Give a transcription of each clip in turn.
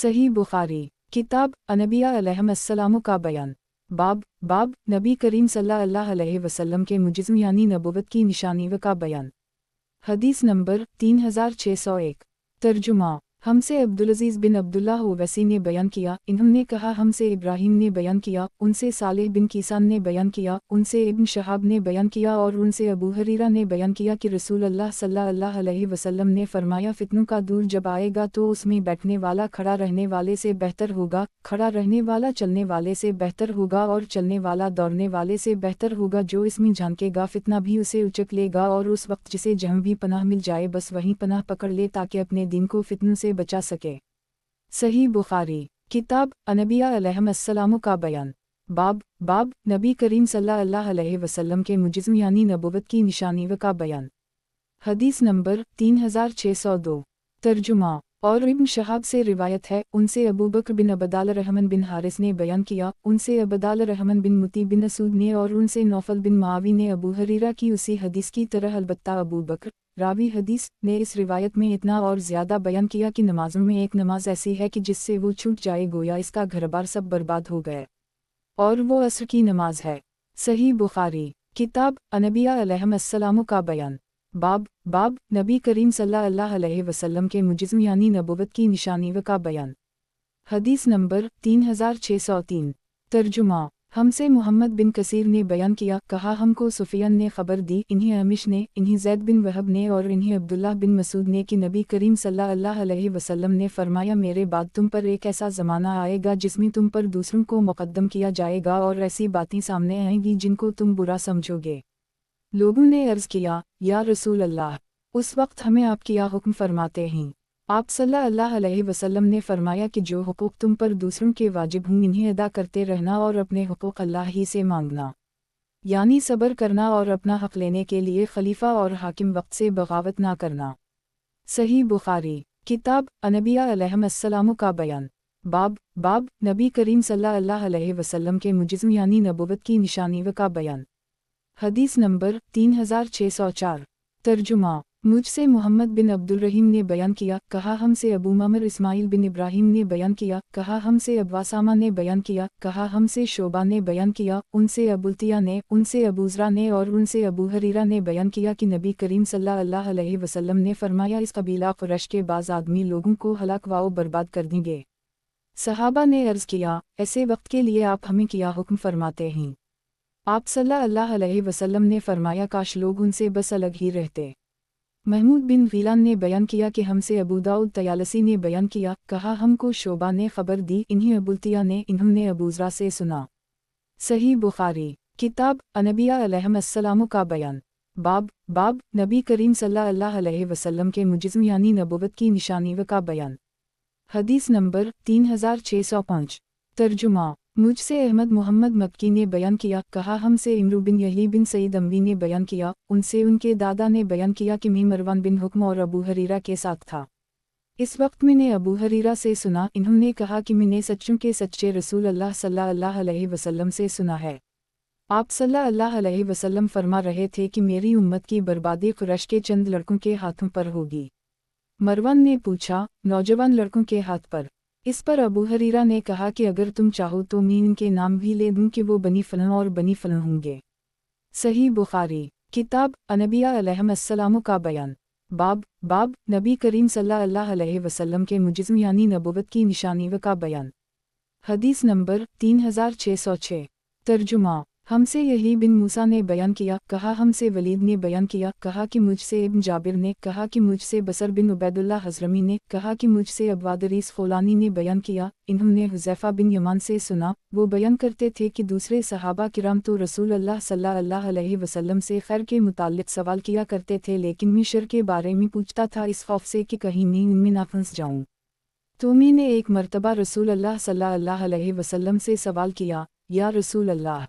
صحیح بخاری کتاب انبیاء علیہم کا بیان باب نبی کریم صلی اللہ علیہ وسلم کے معجزوں یعنی نبوت کی نشانیوں کا بیان۔ حدیث نمبر 3601 ترجمہ ہم سے عبدالعزیز بن عبداللہ اویسی نے بیان کیا، انہوں نے کہا ہم سے ابراہیم نے بیان کیا، ان سے صالح بن کیسان نے بیان کیا، ان سے ابن شہاب نے بیان کیا اور ان سے ابو ہریرہ نے بیان کیا کہ رسول اللہ صلی اللہ علیہ وسلم نے فرمایا فتنوں کا دور جب آئے گا تو اس میں بیٹھنے والا کھڑا رہنے والے سے بہتر ہوگا، کھڑا رہنے والا چلنے والے سے بہتر ہوگا اور چلنے والا دوڑنے والے سے بہتر ہوگا، جو اس میں جھانکے گا فتنہ بھی اسے اچک لے گا اور اس وقت جسے جہاں بھی پناہ مل جائے بس وہیں پناہ پکڑ لے تاکہ اپنے دین کو فتنوں سے بچا سکے۔ صحیح بخاری کتاب انبیاء علیہم کا بیان باب نبی کریم صلی اللہ علیہ وسلم کے معجزوں یعنی نبوت کی نشانیوں کا بیان۔ حدیث نمبر 3602 ترجمہ اور ابن شہاب سے روایت ہے، ان سے ابو بکر بن عبدال الرحمن بن حارث نے بیان کیا، ان سے عبدال الرحمن بن متی بن اسود نے اور ان سے نوفل بن معاوی نے ابو ہریرہ کی اسی حدیث کی طرح، البتہ ابو بکر راوی حدیث نے اس روایت میں اتنا اور زیادہ بیان کیا کہ نمازوں میں ایک نماز ایسی ہے کہ جس سے وہ چھوٹ جائے گویا اس کا گھر بار سب برباد ہو گئے، اور وہ عصر کی نماز ہے۔ صحیح بخاری کتاب انبیاء علیہم کا بیان باب نبی کریم صلی اللہ علیہ وسلم کے معجزوں یعنی نبوت کی نشانیوں کا بیان۔ حدیث نمبر 3603 ترجمہ ہم سے محمد بن کثیر نے بیان کیا، کہا ہم کو سفیان نے خبر دی، انہیں عامش نے، انہیں زید بن وہب نے اور انہیں عبداللہ بن مسعود نے کہ نبی کریم صلی اللہ علیہ وسلم نے فرمایا میرے بعد تم پر ایک ایسا زمانہ آئے گا جس میں تم پر دوسروں کو مقدم کیا جائے گا اور ایسی باتیں سامنے آئیں گی جن کو تم برا سمجھو گے۔ لوگوں نے عرض کیا، یا رسول اللہ، اس وقت ہمیں آپ کیا حکم فرماتے ہیں؟ آپ صلی اللہ علیہ وسلم نے فرمایا کہ جو حقوق تم پر دوسروں کے واجب ہوں انہیں ادا کرتے رہنا اور اپنے حقوق اللہ ہی سے مانگنا، یعنی صبر کرنا اور اپنا حق لینے کے لیے خلیفہ اور حاکم وقت سے بغاوت نہ کرنا۔ صحیح بخاری کتاب انبیاء علیہم کا بیان باب نبی کریم صلی اللہ علیہ وسلم کے معجزوں یعنی نبوت کی نشانیوں کا بیان۔ حدیث نمبر 3604 ترجمہ مجھ سے محمد بن عبد الرحیم نے بیان کیا، کہا ہم سے ابو معمر اسماعیل بن ابراہیم نے بیان کیا، کہا ہم سے ابو اسامہ نے بیان کیا، کہا ہم سے شعبہ نے بیان کیا، ان سے ابو الطیہ نے، ان سے ابو ذرا نے اور ان سے ابو ہریرہ نے بیان کیا کہ نبی کریم صلی اللہ علیہ وسلم نے فرمایا اس قبیلہ قریش کے بعض آدمی لوگوں کو ہلاک و برباد کر دیں گے۔ صحابہ نے عرض کیا، ایسے وقت کے لیے آپ ہمیں کیا حکم فرماتے ہیں؟ آپ صلی اللہ علیہ وسلم نے فرمایا کاش لوگ ان سے بس الگ ہی رہتے۔ محمود بن غیلان نے بیان کیا کہ ہم سے ابو داؤد طیالسی نے بیان کیا، کہا ہم کو شعبہ نے خبر دی، انہیں ابو الطیہ نے، انہوں نے ابو ذرا سے سنا۔ صحیح بخاری کتاب انبیاء علیہم کا بیان باب نبی کریم صلی اللہ علیہ وسلم کے معجزوں یعنی نبوت کی نشانیوں کا بیان۔ حدیث نمبر 3605 ترجمہ مجھ سے احمد محمد مکی نے بیان کیا، کہا ہم سے عمرو بن یحیی بن سعید اموی نے بیان کیا، ان سے ان کے دادا نے بیان کیا کہ میں مروان بن حکم اور ابو ہریرہ کے ساتھ تھا۔ اس وقت میں نے ابو ہریرہ سے سنا، انہوں نے کہا کہ میں نے سچوں کے سچے رسول اللہ صلی اللہ علیہ وسلم سے سنا ہے۔ آپ صلی اللہ علیہ وسلم فرما رہے تھے کہ میری امت کی بربادی قریش کے چند لڑکوں کے ہاتھوں پر ہوگی۔ مروان نے پوچھا، نوجوان لڑکوں کے ہاتھ پر؟ اس پر ابو ہریرہ نے کہا کہ اگر تم چاہو تو میں ان کے نام بھی لے دوں کہ وہ بنی فلاں اور بنی فلاں ہوں گے۔ صحیح بخاری کتاب انبیاء علیہم کا بیان باب نبی کریم صلی اللہ علیہ وسلم کے معجزوں یعنی نبوت کی نشانیوں کا بیان۔ حدیث نمبر 3606 ترجمہ ہم سے یحیی بن موسیٰ نے بیان کیا، کہا ہم سے ولید نے بیان کیا، کہا کہ مجھ سے ابن جابر نے، کہا کہ مجھ سے بصر بن عبید اللہ حضرمی نے، کہا کہ مجھ سے ابو ادریس خولانی نے بیان کیا، انہوں نے حذیفہ بن یمان سے سنا، وہ بیان کرتے تھے کہ دوسرے صحابہ کرام تو رسول اللہ صلی اللہ علیہ وسلم سے خیر کے متعلق سوال کیا کرتے تھے لیکن میں شر کے بارے میں پوچھتا تھا اس خوف سے کہ کہیں میں ان میں نہ پھنس جاؤں۔ تو میں نے ایک مرتبہ رسول اللہ صلی اللہ علیہ وسلم سے سوال کیا، یا رسول اللہ،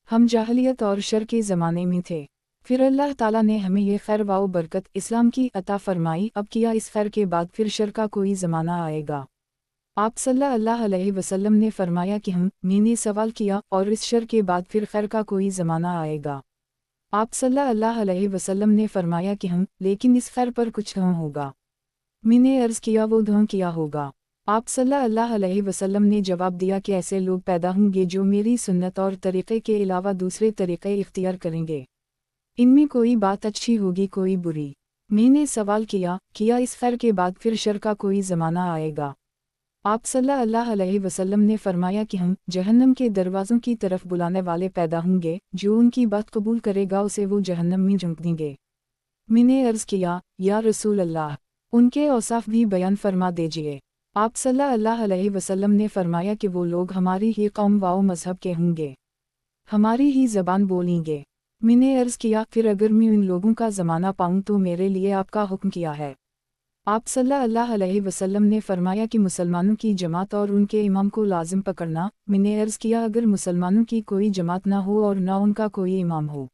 ہم جاہلیت اور شر کے زمانے میں تھے، پھر اللہ تعالیٰ نے ہمیں یہ خیر و برکت اسلام کی عطا فرمائی، اب کیا اس خیر کے بعد پھر شر کا کوئی زمانہ آئے گا؟ آپ صلی اللہ علیہ وسلم نے فرمایا کہ میں نے سوال کیا، اور اس شر کے بعد پھر خیر کا کوئی زمانہ آئے گا؟ آپ صلی اللہ علیہ وسلم نے فرمایا کہ لیکن اس خیر پر کچھ دھواں ہوگا۔ میں نے عرض کیا وہ دھواں کیا ہوگا؟ आप सल्लल्लाहु अलैहि वसल्लम ने जवाब दिया कि ऐसे लोग पैदा होंगे जो मेरी सुन्नत और तरीक़े के अलावा दूसरे तरीक़े इख्तियार करेंगे। इनमें कोई बात अच्छी होगी कोई बुरी। मैंने सवाल किया इस खैर के बाद फिर शर का कोई ज़माना आएगा? आप सल्लल्लाहु अलैहि वसल्लम ने फरमाया कि हम जहन्नम के दरवाज़ों की तरफ बुलाने वाले पैदा होंगे, जो उनकी बात कबूल करेगा उसे वो जहन्नम में झोंक देंगे। मैंने अर्ज़ किया, या रसूल अल्लाह, उनके औसाफ भी बयान फरमा दीजिए। आप सल्लल्लाहु अलैहि वसल्लम ने फरमाया कि वो लोग हमारी ही कौम व मज़हब के होंगे, हमारी ही ज़बान बोलेंगे। मैंने अर्ज़ किया, फिर अगर मैं उन लोगों का ज़माना पाऊँ तो मेरे लिए आपका हुक्म क्या है? आप सल्लल्लाहु अलैहि वसल्लम ने फरमाया कि मुसलमानों की जमात और उनके इमाम को लाजिम पकड़ना। मैंने अर्ज़ किया, अगर मुसलमानों की कोई जमात ना हो और ना उनका कोई इमाम हो?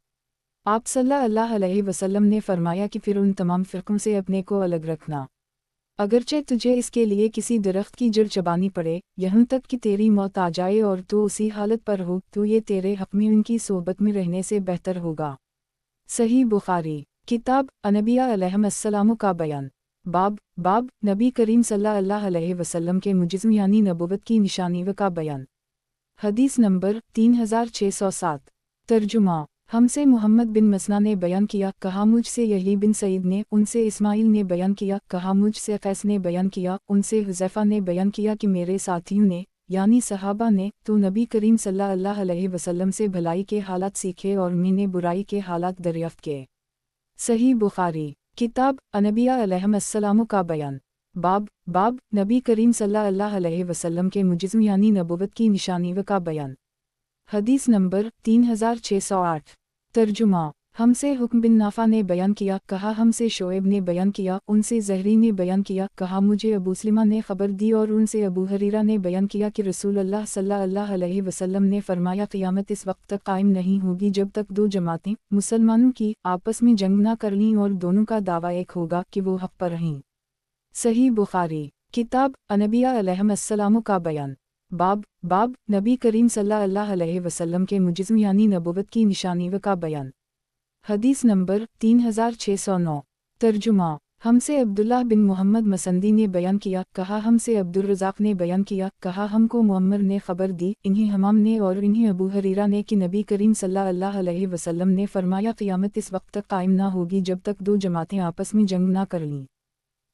आप सल्लल्लाहु अलैहि वसल्लम ने फरमाया कि फिर उन तमाम फ़िरक़ों से अपने को अलग रखना, अगरचे तुझे इसके लिए किसी दरख्त की जड़ चबानी पड़े, यहाँ तक कि तेरी मौत आ जाए और तो उसी हालत पर हो, तो ये तेरे हक़ में उनकी सोबत में रहने से बेहतर होगा। सही बुखारी। किताब अनबिया अलैहिस्सलाम का बयान। बाब नबी करीम सल्लल्लाहु अलैहि वसल्लम के मुजिज़्म यानी नबुव्वत की निशानी व का बयान। हदीस नंबर 3607। तर्जुमा। हमसे मुहम्मद बिन मसना ने बयान किया, कहा मुझसे यही बिन सईद ने, उनसे इस्माइल ने बयान किया, कहा मुझसे कैस ने बयान किया, उनसे हुज़ैफ़ा ने बयान किया कि मेरे साथियों ने यानी सहाबा ने तो नबी करीम सल्लल्लाहु अलैहि वसल्लम से भलाई के हालात सीखे और मैंने बुराई के हालात दरियाफ़्त किए। सही बुखारी। किताब अनबिया अलैहिस्सलाम का बयान। बाब नबी करीम सल्लल्लाहु अलैहि वसल्लम के मुजिज़्म यानी नबुव्वत की निशानी व का बयान। हदीस नंबर 3608। तर्जुमा। हमसे हुक्म बिन नाफ़ा ने बयान किया, कहा हमसे शोएब ने बयान किया, उनसे ज़हरी ने बयान किया, कहा मुझे अबू सलिमा ने ख़बर दी और उनसे अबू हरीरा ने बयान किया कि रसूलुल्लाह सल्लल्लाहु अलैहि वसल्लम ने फरमाया, क़यामत इस वक्त तक कायम नहीं होगी जब तक दो जमातें मुसलमानों की आपस में जंग ना कर लीं और दोनों का दावा एक होगा कि वो हक़ पर रहें। सही बुखारी। किताब अनबिया अलैहिस्सलाम का बयान। बाब नबी करीम सल्लल्लाहु अलैहि वसल्लम के मुजिज़्म यानी नबुव्वत की निशानी व का बयान। हदीस नंबर 3609। तर्जुमा। हमसे अब्दुल्लाह बिन मोहम्मद मसंदी ने बयान किया, कहा हमसे अब्दुर्रज़ाक़ ने बयान किया, कहा हमको मुअम्मर ने ख़बर दी, इन्हीं हमाम ने और इन्हीं अबू हरीरा ने कि नबी करीम सल्लल्लाहु अलैहि वसल्लम ने फरमाया, क़यामत इस वक्त तक कायम ना होगी जब तक दो जमातें आपस में जंग ना कर लीं।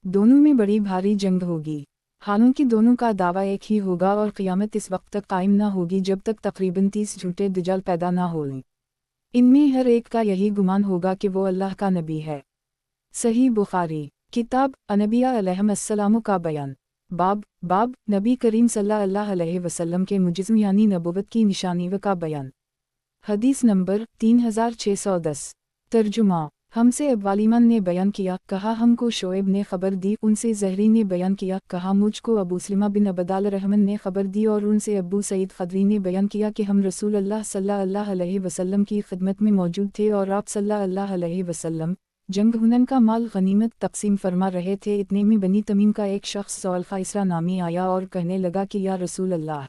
दोनों में बड़ी भारी जंग होगी, हालांकि दोनों का दावा एक ही होगा और क़यामत इस वक्त तक कायम ना होगी जब तक तकरीबन 30 झूठे दज्जाल पैदा ना हो लें। इनमें हर एक का यही गुमान होगा कि वो अल्लाह का नबी है। सही बुखारी। किताब अनबिया अलैहिस्सलाम का बयान। बाब नबी करीम सल्लल्लाहु अलैहि वसल्लम के मुजिज़्म यानी नबुव्वत की निशानी व का बयान। हदीस नंबर 3610। तर्जुमा। हमसे अब्वालिमान ने बयान किया, कहा हमको शोएब ने ख़बर दी, उनसे ज़हरी ने बयान किया, कहा मुझको अबू सलिमा बिन अबदाल रहमन ने ख़बर दी और उनसे अबू सईद ख़दरी ने बयान किया कि हम रसूलुल्लाह सल्लल्लाहु अलैहि वसल्लम की खिदमत में मौजूद थे और आप सल्लल्लाहु अलैहि वसल्लम जंग हुनन का माल गनीमत तकसीम फरमा रहे थे। इतने में बनी तमीम का एक शख्स ज़ुल्ख़ाइसरा नामी आया और कहने लगा कि या रसूल अल्लाह,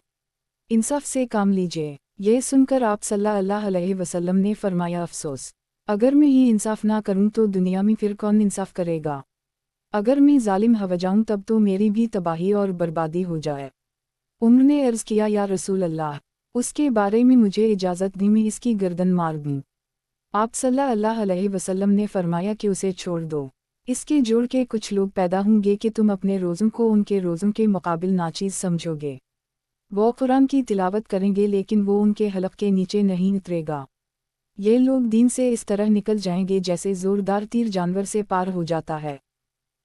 इंसाफ से काम लीजिए। यह सुनकर आप सल्लल्लाहु अलैहि वसल्लम ने फरमाया, अफसोस, अगर मैं ही इंसाफ ना करूं तो दुनिया में फिर कौन इंसाफ करेगा? अगर मैं जालिम हो जाऊं तब तो मेरी भी तबाही और बर्बादी हो जाए। उन्होंने अर्ज़ किया, या रसूल अल्लाह, उसके बारे में मुझे इजाज़त दी, मैं इसकी गर्दन मार दूं। आप सल्लल्लाहु अलैहि वसल्लम ने फरमाया कि उसे छोड़ दो। इसके जोड़ के कुछ लोग पैदा होंगे कि तुम अपने रोज़ों को उनके रोज़ों के मुकाबिल नाचीज़ समझोगे। वो कुरान की तिलावत करेंगे लेकिन वो उनके हलक़ के नीचे नहीं उतरेगा। ये लोग दीन से इस तरह निकल जाएंगे जैसे ज़ोरदार तीर जानवर से पार हो जाता है।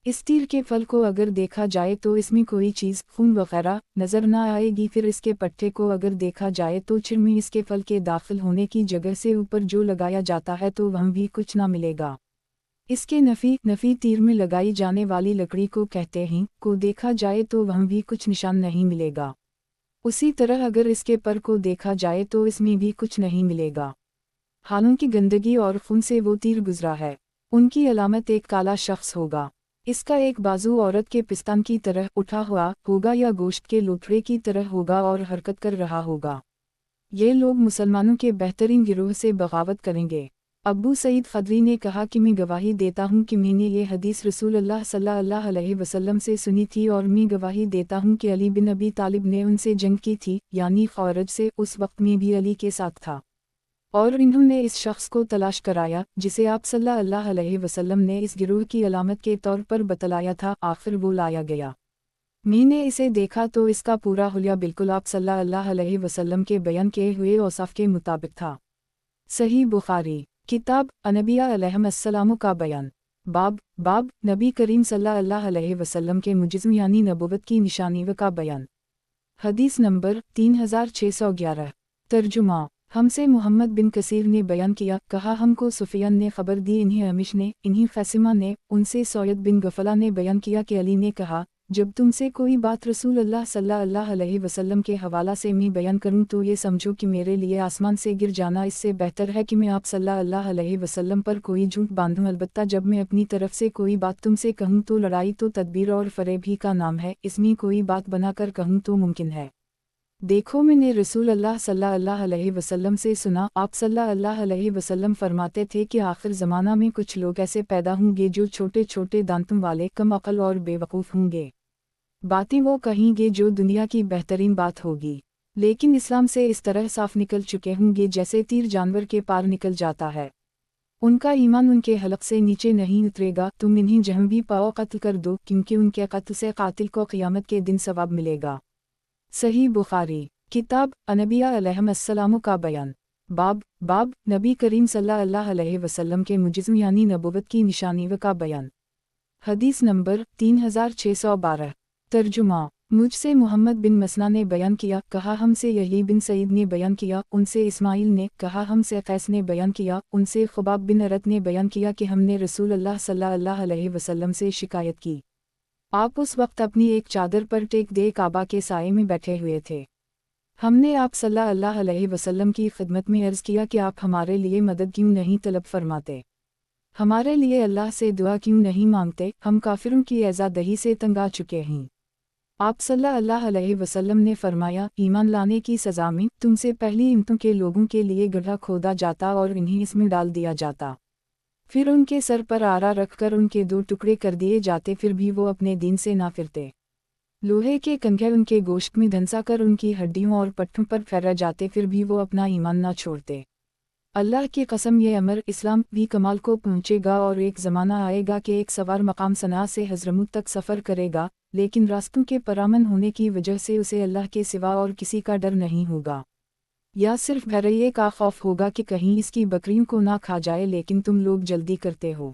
इस तीर के फल को अगर देखा जाए तो इसमें कोई चीज़ खून वगैरह नज़र ना आएगी, फिर इसके पट्टे को अगर देखा जाए तो छिर में इसके फल के दाखिल होने की जगह से ऊपर जो लगाया जाता है तो वहाँ भी कुछ ना मिलेगा। इसके नफ़ी तीर में लगाई जाने वाली लकड़ी को कहते हैं, को देखा जाए तो वहाँ भी कुछ निशान नहीं मिलेगा। उसी तरह अगर इसके पर को देखा जाए तो इसमें भी कुछ नहीं मिलेगा। हालांकि गंदगी और खून से वो तीर गुजरा है। उनकी अलामत एक काला शख्स होगा, इसका एक बाजू औरत के पिस्तान की तरह उठा हुआ होगा या गोश्त के लोथड़े की तरह होगा और हरकत कर रहा होगा। ये लोग मुसलमानों के बेहतरीन गिरोह से बगावत करेंगे। अबू सईद खदरी ने कहा कि मैं गवाही देता हूँ कि मैंने ये हदीस रसूल अल्लाह सल्लल्लाहु अलैहि वसल्लम से सुनी थी और मैं गवाही देता हूँ कि अली बिन अबी तालिब ने उनसे जंग की थी, यानी खौरज से। उस वक्त में भी अली के साथ था और इन्होंने इस शख्स को तलाश कराया जिसे आप सल्लल्लाहु अलैहि वसल्लम ने इस गिरोह की अलामत के तौर पर बतलाया था। आखिर वो लाया गया, मैंने इसे देखा तो इसका पूरा हुलिया बिल्कुल आप सल्लल्लाहु अलैहि वसल्लम के बयान किए हुए औसाफ के मुताबिक था। सही बुखारी किताब अनबिया अलैहिस्सलाम का बयान। बाब नबी करीम सल्लल्लाहु अलैहि वसल्लम के मुजिज़्म यानी नबुव्वत की निशानी व का बयान। हदीस नंबर 3611। तर्जुमा। हमसे मोहम्मद बिन कसीर ने बयान किया, कहा हमको सुफियान ने खबर दी, इन्हीं अमिश ने, इन्हीं फैसिमा ने, उनसे सौयद बिन गफला ने बयान किया कि अली ने कहा, जब तुमसे कोई बात रसूल अल्लाह सल्लल्लाहु अलैहि वसल्लम के हवाला से मैं बयान करूं तो ये समझो कि मेरे लिए आसमान से गिर जाना इससे बेहतर है कि मैं आप सल्लल्लाहु अलैहि वसल्लम पर कोई झूठ बांधूं। अलबत्ता जब मैं अपनी तरफ से कोई बात तुमसे कहूं तो लड़ाई तो तदबीर और फरेब ही का नाम है, इसमें कोई बात बनाकर कहूं तो मुमकिन है। देखो मैंने रसूल अल्लाह सल्लल्लाहु अलैहि वसल्लम से सुना, आप सल्लल्लाहु अलैहि वसल्लम फरमाते थे कि आखिर ज़माना में कुछ लोग ऐसे पैदा होंगे जो छोटे छोटे दांतों वाले, कम अक्ल और बेवकूफ़ होंगे। बातें वो कहेंगे जो दुनिया की बेहतरीन बात होगी, लेकिन इस्लाम से इस तरह साफ निकल चुके होंगे जैसे तीर जानवर के पार निकल जाता है। उनका ईमान उनके हलक से नीचे नहीं उतरेगा। तुम इन्हें जहाँ भी पाओ कत्ल कर दो, क्योंकि उनके कत्ल से कातिल को क़यामत के दिन सवाब मिलेगा। सही बुखारी किताब अनबिया अलैहिस्सलाम का बयान। बाब नबी करीम सल्लल्लाहु अलैहि वसल्लम के मुजिज़्म यानी नबुव्वत की निशानी व का बयान। हदीस नंबर 3612। तर्जुमा। मुझसे मोहम्मद बिन मसना ने बयान किया, कहा हमसे यही बिन सईद ने बयान किया, उनसे इस्माइल ने, कहा हमसे कैस ने बयान किया, उनसे खुबाब बिन अरत ने बयान किया कि हमने रसूल अल्लाह सल्लल्लाहु अलैहि वसल्लम से शिकायत की। आप उस वक्त अपनी एक चादर पर टेक दे काबा के साए में बैठे हुए थे। हमने आप सल्लल्लाहु अलैहि वसल्लम की खिदमत में अर्ज़ किया कि आप हमारे लिए मदद क्यों नहीं तलब फरमाते, हमारे लिए अल्लाह से दुआ क्यों नहीं मांगते, हम काफिरों की एज़ादही से तंग आ चुके हैं। आप सल्लल्लाहु अलैहि वसल्लम ने फरमाया, ईमान लाने की सज़ा में तुमसे पहली इम्मतों के लोगों के लिए गड्ढा खोदा जाता और इन्हें इसमें डाल दिया जाता, फिर उनके सर पर आरा रखकर उनके दो टुकड़े कर दिए जाते, फिर भी वो अपने दीन से ना फिरते। लोहे के कंघे उनके गोश्त में धंसा कर उनकी हड्डियों और पट्टों पर फैला जाते, फिर भी वो अपना ईमान ना छोड़ते। अल्लाह की कसम ये अमर इस्लाम भी कमाल को पहुँचेगा और एक ज़माना आएगा कि एक सवार मकाम सना से हज़रमुत तक सफ़र करेगा, लेकिन रास्तों के परामन होने की वजह से उसे अल्लाह के सिवा और किसी का डर नहीं होगा, या सिर्फ भैरये का खौफ होगा कि कहीं इसकी बकरियों को ना खा जाए, लेकिन तुम लोग जल्दी करते हो।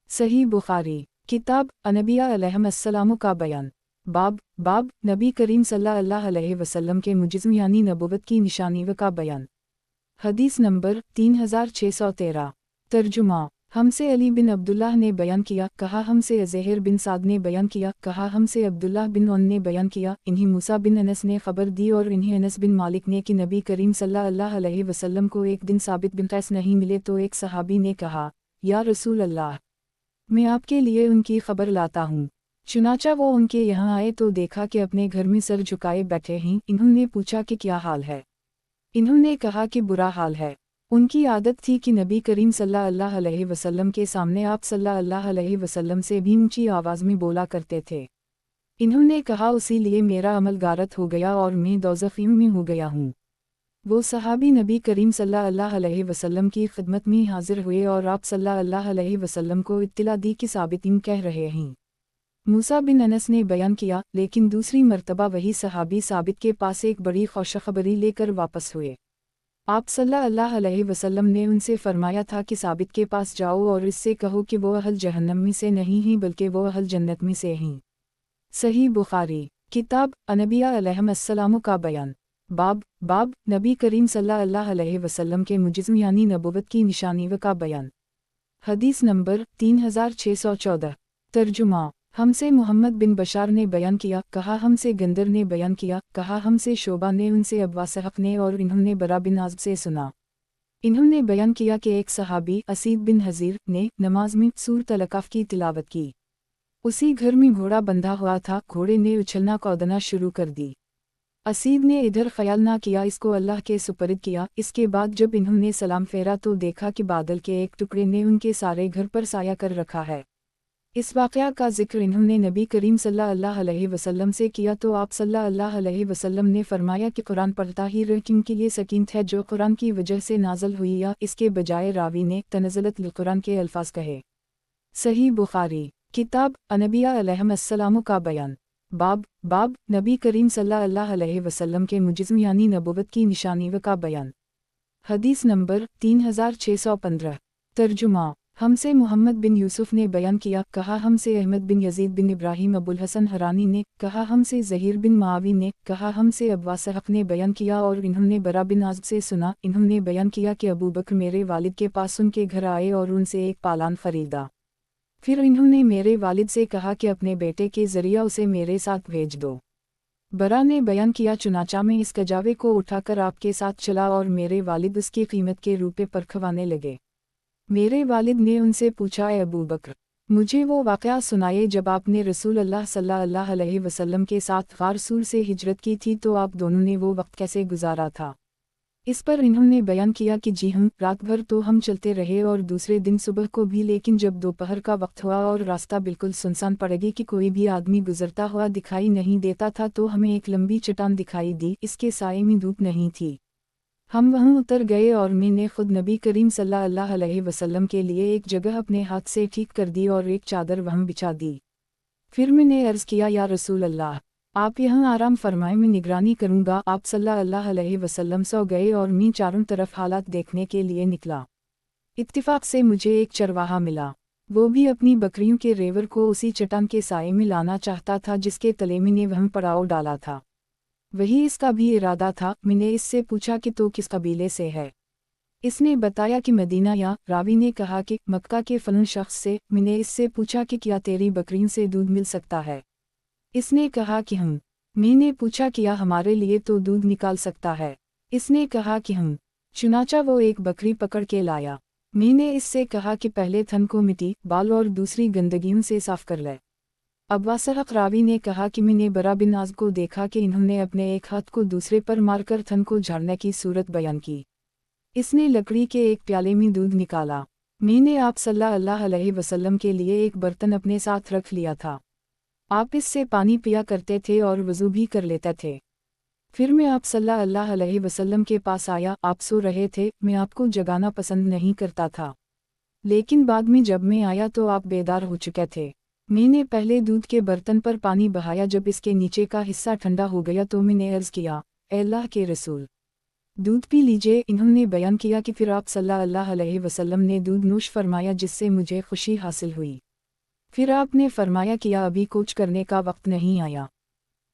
सही बुखारी किताब अनबिया अलैहिस्सलाम का बयान। बाब नबी करीम सल्लल्लाहु अलैहि वसल्लम के मुजिज़्म यानी नबुव्वत की निशानी व का बयान। हदीस नंबर 3613। तर्जुमा। हमसे अली बिन अब्दुल्लाह ने बयान किया, कहा हमसे अज़हर बिन साद ने बयान किया, कहा हमसे अब्दुल्लाह बिन उन ने बयान किया, इन्हीं मूसा बिन अनस ने खबर दी और इन्हीं अनस बिन मालिक ने कि नबी करीम सल्लल्लाहु अलैहि वसल्लम को एक दिन साबित बिन कैस नहीं मिले तो एक सहाबी ने कहा, या रसूल अल्लाह, मैं आपके लिए उनकी खबर लाता हूँ। चुनाचा वो उनके यहाँ आए तो देखा कि अपने घर में सर झुकाए बैठे हैं। इन्होंने पूछा कि क्या हाल है, इन्होंने कहा कि बुरा हाल है। उनकी आदत थी कि नबी करीम सल्लल्लाहु अलैहि वसल्लम के सामने आप सल्लल्लाहु अलैहि वसल्लम से भी ऊंची आवाज़ में बोला करते थे। इन्होंने कहा, उसी लिए मेरा अमल गारत हो गया और मैं दोज़ख़ में हो गया हूँ। वो सहाबी नबी करीम सल्लल्लाहु अलैहि वसल्लम की खिदमत में हाजिर हुए और आप सल्लल्लाहु अलैहि वसल्लम को इत्तिला दी कि साबित कह रहे हैं। मूसा बिन अनस ने बयान किया, लेकिन दूसरी मर्तबा वही सहाबी साबित के पास एक बड़ी खुशखबरी लेकर वापस हुए। आप सल्लल्लाहु अलैहि वसल्लम ने उनसे फरमाया था कि साबित के पास जाओ और इससे कहो कि वो अहल जहन्नम में से नहीं हैं बल्कि वो अहल जन्नत में से हैं। सही बुखारी किताब अनबिया अलैहिस्सलाम का बयान। बाब नबी करीम सल्लल्लाहु अलैहि वसल्लम के मुजिज़्म यानी नबुव्वत की निशानी व का बयान। हदीस नंबर 3614। तर्जुमा। हमसे मोहम्मद बिन बशार ने बयान किया, कहा हमसे गंदर ने बयान किया, कहा हमसे शोबा ने, उनसे अब्बासहक ने और इन्होंने बरा बिन आज़ब से सुना। इन्होंने बयान किया कि एक सहाबी असीद बिन हज़ीर ने नमाज में सूरत अल-कहफ़ की तिलावत की। उसी घर में घोड़ा बंधा हुआ था, घोड़े ने उछलना कूदना शुरू कर दी। असीद ने इधर ख्याल ना किया, इसको अल्लाह के सुपरद किया। इसके बाद जब इन्होंने सलाम फेरा तो देखा कि बादल के एक टुकड़े ने उनके सारे घर पर साया कर रखा है। इस वाक़या का जिक्र इन्होंने नबी करीम सल्लल्लाहु अलैहि वसल्लम से किया तो आप सल्लल्लाहु अलैहि वसल्लम ने फरमाया कि कुरान पढ़ता ही रह, क्योंकि ये सकीनत है जो कुरान की वजह से नाज़िल हुई। या इसके बजाय रावी ने तनज़्ज़लत लिल-कुरान के अल्फाज कहे। सही बुखारी किताब अनबिया अलैहिमुस्सलाम का बयान। बाब नबी करीम सल्लल्लाहु अलैहि वसल्लम के मुजिज़्म यानी नबुव्वत की निशानी व का बयान। हदीस नंबर 3615। तर्जुमा। हमसे मोहम्मद बिन यूसुफ ने बयान किया, कहा हमसे अहमद बिन यजीद बिन इब्राहिम अबुल हसन हरानी ने, कहा हमसे ज़हीर बिन मावी ने, कहा हमसे अब्बासहक ने बयान किया और इन्होंने बरा बिन आज़ब से सुना। इन्होंने बयान किया कि अबू बकर मेरे वालिद के पास उनके घर आए और उनसे एक पालान खरीदा। फिर इन्होंने मेरे वालिद से कहा कि अपने बेटे के ज़रिया उसे मेरे साथ भेज दो। बरा ने बयान किया, चुनाचा में इस कजावे को उठाकर आपके साथ चला और मेरे वालिद उसकी कीमत के रुपए पर खवाने लगे। मेरे वालिद ने उनसे पूछा, ए अबू बकर, मुझे वो वाक़या सुनाए जब आपने रसूल अल्लाह सल्लल्लाहु अलैहि वसल्लम के साथ गार सूर से हिजरत की थी, तो आप दोनों ने वो वक्त कैसे गुजारा था। इस पर इन्होंने बयान किया कि जी रात भर तो हम चलते रहे और दूसरे दिन सुबह को भी, लेकिन जब दोपहर का वक्त हुआ और रास्ता बिल्कुल सुनसान पड़ गई कि कोई भी आदमी गुजरता हुआ दिखाई नहीं देता था, तो हमें एक लंबी चट्टान दिखाई दी। इसके साए में धूप नहीं थी। हम वहाँ उतर गए और मैंने खुद नबी करीम सल्लल्लाहु अलैहि वसल्लम के लिए एक जगह अपने हाथ से ठीक कर दी और एक चादर वहाँ बिछा दी। फिर मैंने अर्ज़ किया, या रसूल अल्लाह, आप यहाँ आराम फरमाएं, मैं निगरानी करूँगा। आप सल्लल्लाहु अलैहि वसल्लम सो गए और मैं चारों तरफ हालात देखने के लिए निकला। इत्तिफाक से मुझे एक चरवाहा मिला। वो भी अपनी बकरियों के रेवर को उसी चट्टान के साए में लाना चाहता था जिसके तले मैंने वहाँ पड़ाव डाला था। वही इसका भी इरादा था। मैंने इससे पूछा कि तो किस कबीले से है। इसने बताया कि मदीना। या रावी ने कहा कि मक्का के फलन शख्स से। मैंने इससे पूछा कि क्या तेरी बकरियों से दूध मिल सकता है। इसने कहा कि हम। मैंने पूछा कि या हमारे लिए तो दूध निकाल सकता है। इसने कहा कि हम। चुनाचा वो एक बकरी पकड़ के लाया। मैंने इससे कहा कि पहले थन को मिट्टी, बाल और दूसरी गंदगियों से साफ कर ले। अब्बासहक रावी ने कहा कि मैंने बरा बिन आज़ब को देखा कि इन्होंने अपने एक हाथ को दूसरे पर मारकर थन को झाड़ने की सूरत बयान की। इसने लकड़ी के एक प्याले में दूध निकाला। मैंने आप सल्लल्लाहु अलैहि वसल्लम के लिए एक बर्तन अपने साथ रख लिया था। आप इससे पानी पिया करते थे और वज़ू भी कर लेते थे। फिर मैं आप सल्लल्लाहु अलैहि वसल्लम के पास आया। आप सो रहे थे। मैं आपको जगाना पसंद नहीं करता था, लेकिन बाद में जब मैं आया तो आप बेदार हो चुके थे। मैंने पहले दूध के बर्तन पर पानी बहाया। जब इसके नीचे का हिस्सा ठंडा हो गया तो मैंने अर्ज़ किया, ए अल्लाह के रसूल, दूध पी लीजिए। इन्होंने बयान किया कि फिर आप सल्लल्लाहु अलैहि वसल्लम ने दूध नोश फरमाया, जिससे मुझे खुशी हासिल हुई। फिर आपने फरमाया कि अभी कूच करने का वक्त नहीं आया।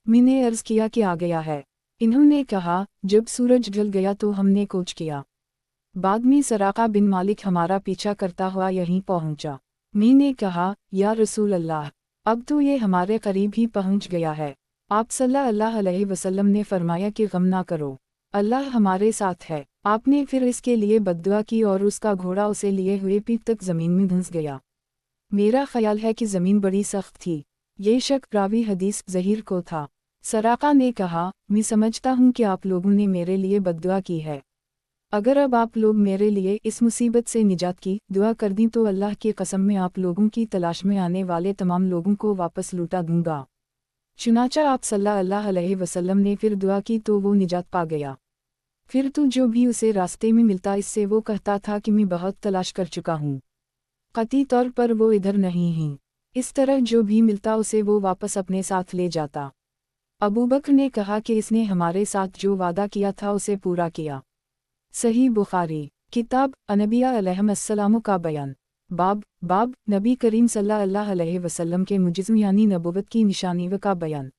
मैंने अर्ज़ किया कि आ गया है। इन्होंने कहा, जब सूरज ढल गया तो हमने कूच किया। बाद में सराका बिन मालिक हमारा पीछा करता हुआ यहीं पहुंचा। मैंने कहा, या रसूल अल्लाह, अब तो ये हमारे करीब ही पहुंच गया है। आप सल्लल्लाहु अलैहि वसल्लम ने फरमाया कि गम ना करो, अल्लाह हमारे साथ है। आपने फिर इसके लिए बद्दुआ की और उसका घोड़ा उसे लिए हुए पीठ तक ज़मीन में धंस गया। मेरा ख्याल है कि ज़मीन बड़ी सख्त थी। ये शक रावी हदीस ज़हीर को था। सराका ने कहा, मैं समझता हूँ कि आप लोगों ने मेरे लिए बद्दुआ की है। अगर अब आप लोग मेरे लिए इस मुसीबत से निजात की दुआ कर दी तो अल्लाह की कसम में आप लोगों की तलाश में आने वाले तमाम लोगों को वापस लौटा दूंगा। चुनाचा आप सल्लल्लाहु अलैहि वसल्लम ने फिर दुआ की तो वो निजात पा गया। फिर तो जो भी उसे रास्ते में मिलता इससे वो कहता था कि मैं बहुत तलाश कर चुका हूँ, कतई तौर पर वो इधर नहीं है। इस तरह जो भी मिलता उसे वो वापस अपने साथ ले जाता। अबू बकर ने कहा कि इसने हमारे साथ जो वादा किया था उसे पूरा किया। सही बुखारी किताब अनबिया अलैहिमुस्सलाम का बयान। बाब नबी करीम सल्लल्लाहु अलैहि वसल्लम के मुजिज़्म यानी नबुव्वत की निशानी व का बयान।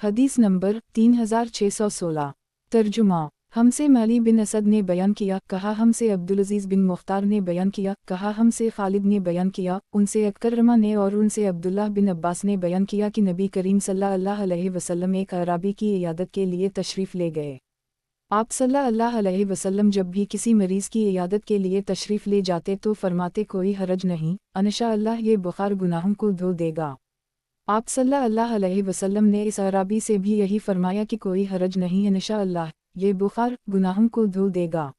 हदीस नंबर 3616। तर्जुमा। हमसे माली बिन असद ने बयान किया, कहा हमसे अब्दुल अजीज़ बिन मुख्तार ने बयान किया, कहा हमसे खालिद ने बयान किया, उनसे अकरमा ने और उनसे अब्दुल्लाह बिन अब्बास ने बयान किया कि नबी करीम सल्लल्लाहु अलैहि वसल्लम एक अराबी की इयादत के लिए तशरीफ़ ले गए। आप सल्लल्लाहु अलैहि वसल्लम जब भी किसी मरीज़ की इयादत के लिए तशरीफ़ ले जाते तो फरमाते, कोई हरज नहीं, इंशाअल्लाह ये बुखार गुनाहों को धो देगा। आप सल्लल्लाहु अलैहि वसल्लम ने इस अराबी से भी यही फरमाया कि कोई हरज नहीं है इंशाअल्लाह, ये बुखार गुनाहों को धो देगा।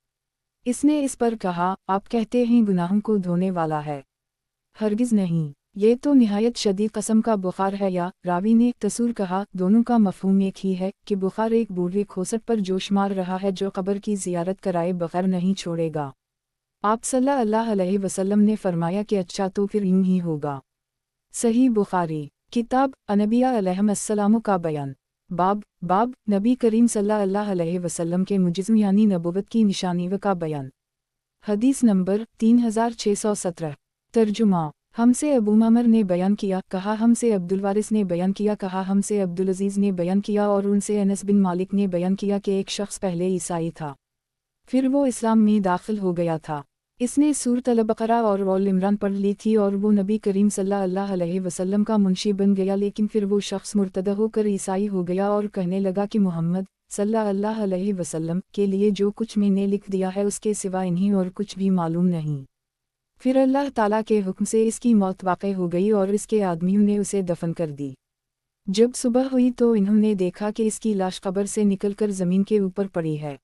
इसने इस पर कहा, आप कहते हैं गुनाहों को धोने वाला है। हरगिज़ नहीं, ये तो निहायत शदीद कस्म का बुखार है। या रावी ने तसूर कहा, दोनों का मफहूम एक ही है कि बुखार एक बूढ़े खोसट पर जोश मार रहा है जो कब्र की ज़ियारत कराए बगैर नहीं छोड़ेगा। आप सल्लल्लाहु अलैहि वसल्लम ने फरमाया कि अच्छा तो फिर यूं ही होगा। सही बुखारी किताब अनबिया अलैहिस्सलाम का बयान। बाब नबी करीम सल्लल्लाहु अलैहि वसल्लम के मुजिज़्म यानी नबुव्वत की निशानी का बयान। हदीस नंबर 3617। तर्जुमा। हमसे अबू ममर ने बयान किया, कहा हमसे अब्दुल वारिस ने बयान किया, कहा हमसे अब्दुल अजीज़ ने बयान किया और उनसे अनस बिन मालिक ने बयान किया कि एक शख्स पहले ईसाई था, फिर वो इस्लाम में दाखिल हो गया था। इसने सूरत अल-बकरा और आल इमरान पढ़ ली थी और वो नबी करीम सल्लल्लाहु अलैहि वसल्लम का मुंशी बन गया, लेकिन फिर वो शख्स मुर्तद होकर ईसाई हो गया और कहने लगा कि मोहम्मद सल्लल्लाहु अलैहि वसल्लम के लिए जो कुछ मैंने लिख दिया है उसके सिवा इन्हीं और कुछ भी मालूम नहीं। फिर अल्लाह ताला के हुक्म से इसकी मौत वाक़ई हो गई और इसके आदमियों ने उसे दफन कर दी। जब सुबह हुई तो इन्होंने देखा कि इसकी लाश कब्र से निकलकर ज़मीन के ऊपर पड़ी है।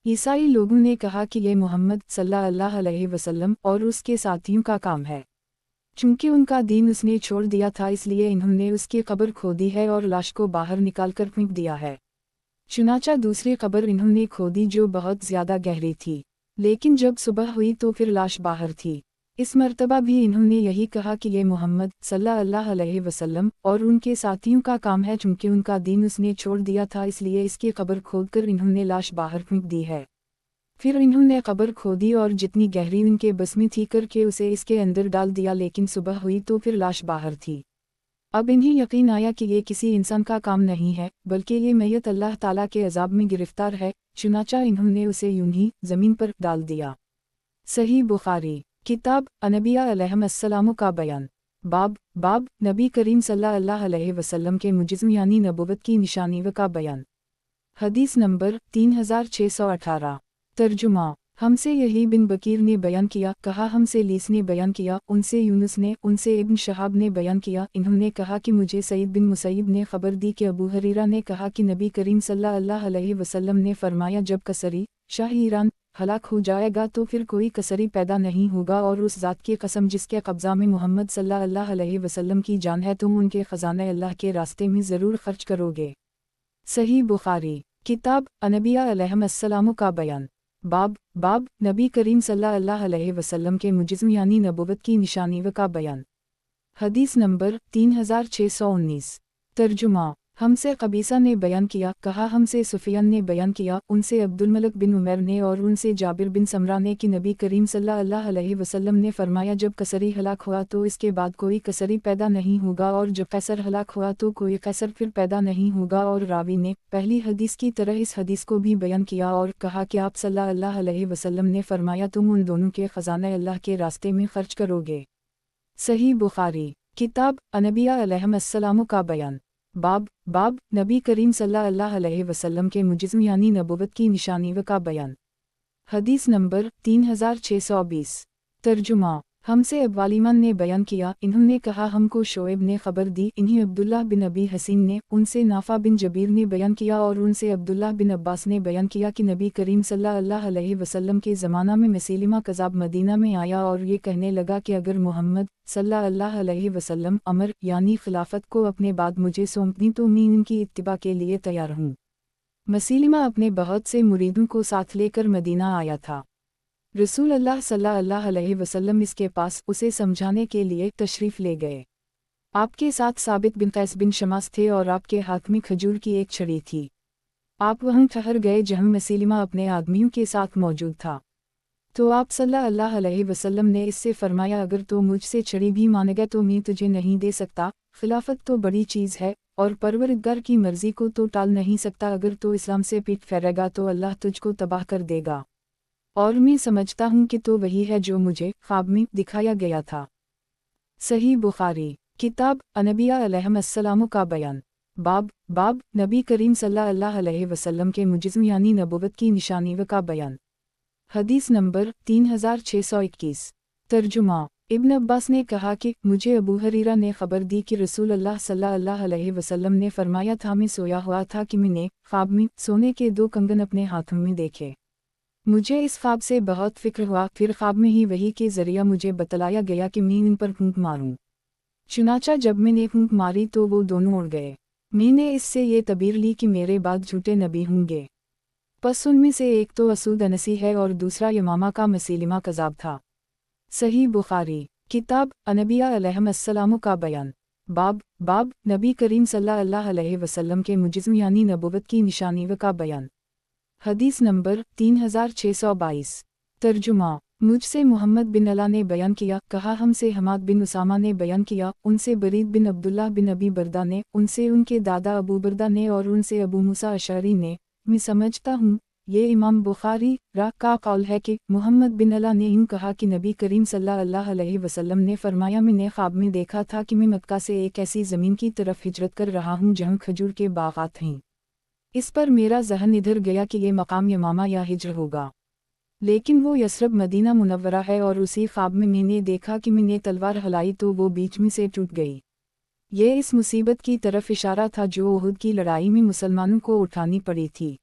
ईसाई लोगों ने कहा कि ये मोहम्मद सल्लल्लाहु अलैहि वसल्लम और उसके साथियों का काम है। चूँकि उनका दीन उसने छोड़ दिया था इसलिए इन्होंने उसकी कब्र खोदी है और लाश को बाहर निकालकर फेंक दिया है। चुनाचा दूसरी कब्र इन्होंने खोदी जो बहुत ज़्यादा गहरी थी, लेकिन जब सुबह हुई तो फिर लाश बाहर थी। इस मर्तबा भी इन्होंने यही कहा कि ये मोहम्मद सल्लल्लाहु अलैहि वसल्लम और उनके साथियों का काम है, चूँकि उनका दीन उसने छोड़ दिया था इसलिए इसकी कब्र खोदकर इन्होंने लाश बाहर फेंक दी है। फिर इन्होंने कब्र खोदी और जितनी गहरी उनके बस में थी करके उसे इसके अंदर डाल दिया, लेकिन सुबह हुई तो फिर लाश बाहर थी। अब इन्हें यकीन आया कि ये किसी इंसान का काम नहीं है बल्कि ये मैयत अल्लाह ताला के अजाब में गिरफ्तार है, चुनाचा इन्होंने उसे यूं ही ज़मीन पर डाल दिया। सही बुखारी किताब अनबिया अलैहिस्सलाम का बयान। बाब नबी करीम सल्लल्लाहु अलैहि वसल्लम के मुजिज़्म यानी नबुव्वत की निशानी का बयान। हदीस नंबर 3618। तर्जुमा। हमसे यही बिन बकीर ने बयान किया, कहा हमसे लीस ने बयान किया, उनसे यूनुस ने, उनसे इब्न शहाब ने बयान किया, इन्होंने कहा कि मुझे सईद बिन मुसैब ने खबर दी कि अबू हरीरा ने कहा कि नबी करीम सल्लल्लाहु अलैहि वसल्लम ने फरमाया, जब कसरी शाह ईरान हलाक हो जाएगा तो फिर कोई कसरी पैदा नहीं होगा, और उस ज़ात की कसम जिसके कब्ज़ा में मोहम्मद सल्लल्लाहु अलैहि वसल्लम की जान है, तुम उनके ख़ज़ाने अल्लाह के रास्ते में ज़रूर खर्च करोगे। सही बुखारी किताब अनबिया अलैहिस्सलाम का बयान। बाब नबी करीम सल्लल्लाहु अलैहि वसल्लम के मुजिज़्म यानी नबुव्वत की निशानी का बयान। हदीस नंबर 3619। तर्जुमा। हमसे कबीसा ने बयान किया, कहा हमसे सुफियान ने बयान किया, उनसे अब्दुल मलिक बिन उमैर ने और उनसे जाबिर बिन समरा ने कि नबी करीम सल्लल्लाहु अलैहि वसल्लम ने फरमाया, जब कसरी हलाक हुआ तो इसके बाद कोई कसरी पैदा नहीं होगा, और जब कैसर हलाक हुआ तो कोई कैसर फिर पैदा नहीं होगा। और रावी ने पहली हदीस की तरह इस हदीस को भी बयान किया और कहा कि आप सल्लल्लाहु अलैहि वसल्लम ने फरमाया, तुम उन दोनों के ख़ज़ाने अल्लाह के रास्ते में खर्च करोगे। सही बुखारी किताब अनबिया अलैहिस्सलाम का बयान। बाब नबी करीम सल्लल्लाहु अलैहि वसल्लम के मुजिज़्म यानी नबुव्वत की निशानी का बयान। हदीस नंबर 3620। तर्जुमा। हमसे अब्वालिमान ने बयान किया, इन्होंने कहा हमको शोएब ने खबर दी, इन्हीं अब्दुल्लाह बिन अबी हसीन ने, उनसे नाफा बिन जबीर ने बयान किया और उनसे अब्दुल्लाह बिन अब्बास ने बयान किया कि नबी करीम सल्लल्लाहु अलैहि वसल्लम के ज़माना में मसीलिमा कज़ाब मदीना में आया और ये कहने लगा कि अगर मोहम्मद सल्लल्लाहु अलैहि वसल्लम अमर यानी खिलाफत को अपने बाद मुझे सौंप दी तो मैं इनकी इत्तिबा के लिए तैयार हूँ। मसीलिमा अपने बहुत से मुरीदों को साथ लेकर मदीना आया था। रसूल अल्लाह सल्लल्लाहु अलैहि वसल्लम इसके पास उसे समझाने के लिए तशरीफ़ ले गए। आपके साथ साबित बिन कैस बिन शमास थे और आपके हाथ में खजूर की एक छड़ी थी। आप वहीं ठहर गए जहाँ मसीलिमा अपने आदमियों के साथ मौजूद था। तो आप सल्लल्लाहु अलैहि वसल्लम ने इससे फरमाया, अगर तो मुझसे छड़ी भी मांगेगा तो मैं तुझे नहीं दे सकता। खिलाफत तो बड़ी चीज़ है और परवरदिगार की मर्ज़ी को तो टाल नहीं सकता। अगर तो इस्लाम से पीठ फेरेगा तो अल्लाह तुझको तबाह कर देगा, और मैं समझता हूँ कि तो वही है जो मुझे ख्वाब में दिखाया गया था। सही बुखारी किताब अनबिया अलैहिस्सलाम का बयान। बाब नबी करीम सल्लल्लाहु अलैहि वसल्लम के मुजिज़्म यानी नबुव्वत की निशानी का बयान। हदीस नंबर 3621। तर्जुमा। इब्न अब्बास ने कहा कि मुझे अबू हरीरा ने खबर दी कि रसूल अल्लाह सल्लल्लाहु अलैहि वसल्लम ने फरमाया था, मैं सोया हुआ था कि मैंने ख्वाब में सोने के 2 कंगन अपने हाथों में देखे। मुझे इस ख्वाब से बहुत फिक्र हुआ, फिर ख्वाब में ही वही के जरिया मुझे बतलाया गया कि मैं इन पर फूंक मारूं। चुनाचा जब मैंने फूंक मारी तो वो दोनों उड़ गए। मैंने इससे ये तबीर ली कि मेरे बाद झूठे नबी होंगे। बस उनमें से एक तो असूद अनसी है और दूसरा यमामा का मसीलिमा कज़ाब था। सही बुखारी किताब अनबिया अलैहिस्सलाम का बयान। बाब नबी करीम सल्लल्लाहु अलैहि वसल्लम के मुजिज़्म यानी नबुव्वत की निशानी व का बयान। हदीस नंबर 3622। तर्जुमा मुझसे मोहम्मद बिन अला ने बयान किया, कहा हमसे हमाद बिन उसामा ने बयान किया, उनसे बरीद बिन अब्दुल्लाह बिन अबी बरदा ने, उनसे उनके दादा अबू बरदा ने और उनसे अबू मूसा अशअरी ने। मैं समझता हूँ ये इमाम बुखारी का कौल है कि मोहम्मद बिन अला ने यूँ कहा कि नबी करीम सल्लल्लाहु अलैहि वसल्लम ने फरमाया, मैंने ख्वाब में देखा था कि मैं मक्का से एक ऐसी ज़मीन की तरफ हिजरत कर रहा हूँ जहाँ खजूर के बागात हैं। इस पर मेरा जहन इधर गया कि ये मकाम यमामा या हिज्र होगा, लेकिन वो यसरब मदीना मुनव्वरा है। और उसी ख्वाब में मैंने देखा कि मैंने तलवार हलाई तो वो बीच में से टूट गई। ये इस मुसीबत की तरफ इशारा था जो उहुद की लड़ाई में मुसलमानों को उठानी पड़ी थी।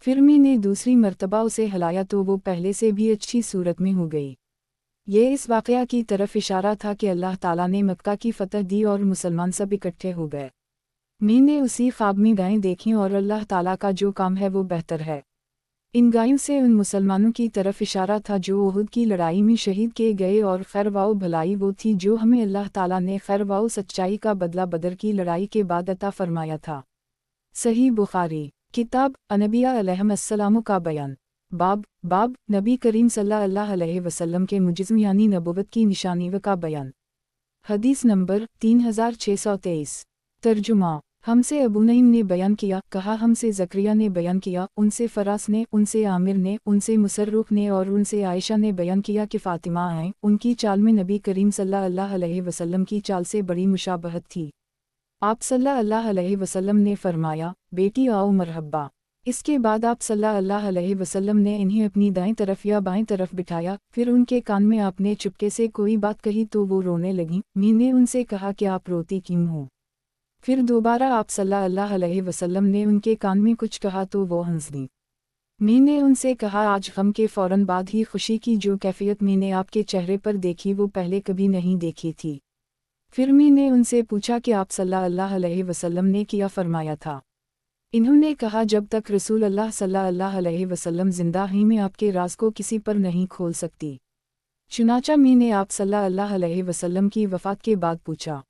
फिर मैंने दूसरी मर्तबा उसे हलाया तो वो पहले से भी अच्छी सूरत में हो गई। ये इस वाक़या की तरफ इशारा था कि अल्लाह ताला ने मक्का की फ़तह दी और मुसलमान सब इकट्ठे हो गए। मैंने उसी ख्वाब में गायें देखीं और अल्लाह ताला का जो काम है वो बेहतर है। इन गायों से उन मुसलमानों की तरफ इशारा था जो उहुद की लड़ाई में शहीद किए गए, और खैरवाओ भलाई वो थी जो हमें अल्लाह ताला ने खैरवाओ सच्चाई का बदला बदर की लड़ाई के बाद अता फरमाया था। सही बुखारी किताब अनबिया अलैहिस्सलाम का बयान। बाब नबी करीम सल्लल्लाहु अलैहि वसल्लम के मुजिज़्म यानी नबुव्वत की निशानी व का बयान। हदीस नंबर 3623। तर्जुमा हमसे अबू नईम ने बयान किया, कहा हमसे ज़करिया ने बयान किया, उनसे फरास ने, उनसे आमिर ने, उनसे मुसर्रुख ने और उनसे आयशा ने बयान किया कि फ़ातिमा आएँ, उनकी चाल में नबी करीम सल्लल्लाहु अलैहि वसल्लम की चाल से बड़ी मुशाबहत थी। आप सल्लल्लाहु अलैहि वसल्लम ने फरमाया, बेटी आओ मरहबा। इसके बाद आप सल्लल्लाहु अलैहि वसल्लम ने इन्हें अपनी दाएं तरफ या बाएं तरफ बिठाया, फिर उनके कान में आपने चुपके से कोई बात कही तो वो रोने लगीं। मैंने उनसे कहा कि आप रोती क्यों हो? फिर दोबारा आप सल्लल्लाहु अलैहि वसल्लम ने उनके कान में कुछ कहा तो वो हंस दी। मैंने उनसे कहा, आज गम के फ़ौरन बाद ही खुशी की जो कैफियत मैंने आपके चेहरे पर देखी वो पहले कभी नहीं देखी थी। फिर मैंने उनसे पूछा कि आप सल्लल्लाहु अलैहि वसल्लम ने क्या फरमाया था। इन्होंने कहा, जब तक रसूल अल्लाह सल्लल्लाहु अलैहि वसल्लम जिंदा हैं मैं आपके राज को किसी पर नहीं खोल सकती। चुनाचा मैंने आप सल्लल्लाहु अलैहि वसल्लम की वफ़ात के बाद पूछा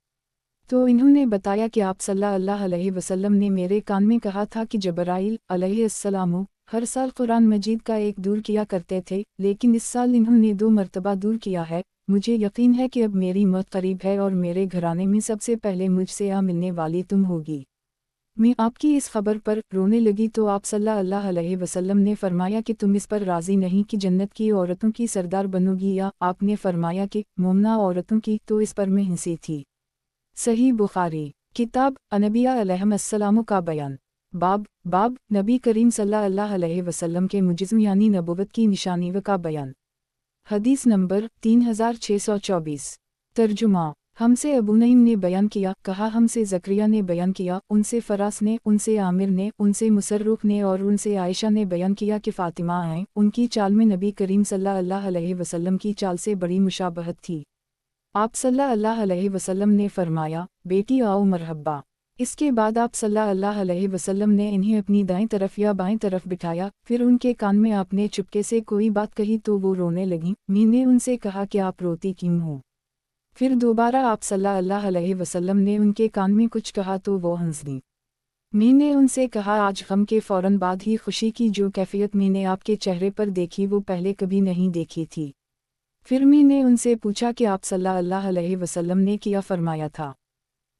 तो इन्होंने बताया कि आप सल्लल्लाहु अलैहि वसल्लम ने मेरे कान में कहा था कि जबराइल अलैहिस्सलाम हर साल कुरान मजीद का एक दूर किया करते थे, लेकिन इस साल इन्होंने 2 मरतबा दूर किया है। मुझे यकीन है कि अब मेरी मौत करीब है और मेरे घराने में सबसे पहले मुझसे आ मिलने वाली तुम होगी। मैं आपकी इस खबर पर रोने लगी तो आप सल्लल्लाहु अलैहि वसल्लम ने फरमाया कि तुम इस पर राज़ी नहीं कि जन्नत की औरतों की सरदार बनोगी, या आपने फरमाया कि मोमना औरतों की, तो इस पर मैं हंसी थी। सही बुखारी किताब अनबिया अलैहिस्सलाम का बयान। बाब नबी करीम सल्लल्लाहु अलैहि वसल्लम के मुजिज़्म यानी नबुव्वत की निशानी व का बयान। हदीस नंबर 3624। तर्जुमा हमसे अबू नईम ने बयान किया, कहा हमसे ज़करिया ने बयान किया, उनसे फरास ने, उनसे आमिर ने, उनसे मुसर्रुख ने और उनसे आयशा ने बयान किया कि फ़ातिमा आएँ, उनकी चाल में नबी करीम सल्लल्लाहु अलैहि वसल्लम की चाल से बड़ी मुशाबहत थी। आप सल्लल्लाहु अलैहि वसल्लम ने फरमाया, बेटी आओ मरहबा। इसके बाद आप सल्लल्लाहु अलैहि वसल्लम ने इन्हें अपनी दाएं तरफ या बाएं तरफ बिठाया, फिर उनके कान में आपने चुपके से कोई बात कही तो वो रोने लगीं। मैंने उनसे कहा कि आप रोती क्यों हो? फिर दोबारा आप सल्लल्लाहु अलैहि वसल्लम ने उनके कान में कुछ कहा तो वो हंस दी। मैंने उनसे कहा, आज गम के फ़ौरन बाद ही खुशी की जो कैफियत मैंने आपके चेहरे पर देखी वो पहले कभी नहीं देखी थी। फिर मैंने उनसे पूछा कि आप सल्लल्लाहु अलैहि वसल्लम ने क्या फरमाया था।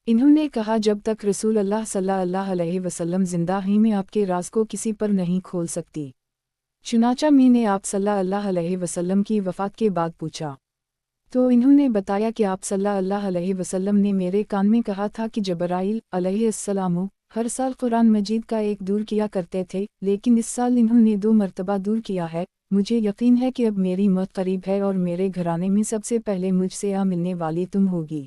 इन्होंने कहा, जब तक रसूल अल्लाह सल्लल्लाहु अलैहि वसल्लम जिंदा हैं मैं आपके राज को किसी पर नहीं खोल सकती। चुनाचा मैंने आप सल्लल्लाहु अलैहि वसल्लम की वफ़ात के बाद पूछा तो इन्होंने बताया कि आप सल्लल्लाहु अलैहि वसल्लम ने मेरे कान में कहा था कि जबराइल अलैहिस्सलाम हर साल कुरान मजीद का एक दूर किया करते थे, लेकिन इस साल इन्होंने 2 मरतबा दूर किया है। مجھے یقین ہے کہ اب میری موت قریب ہے اور میرے گھرانے میں سب سے پہلے مجھ سے ملنے والی تم ہوگی۔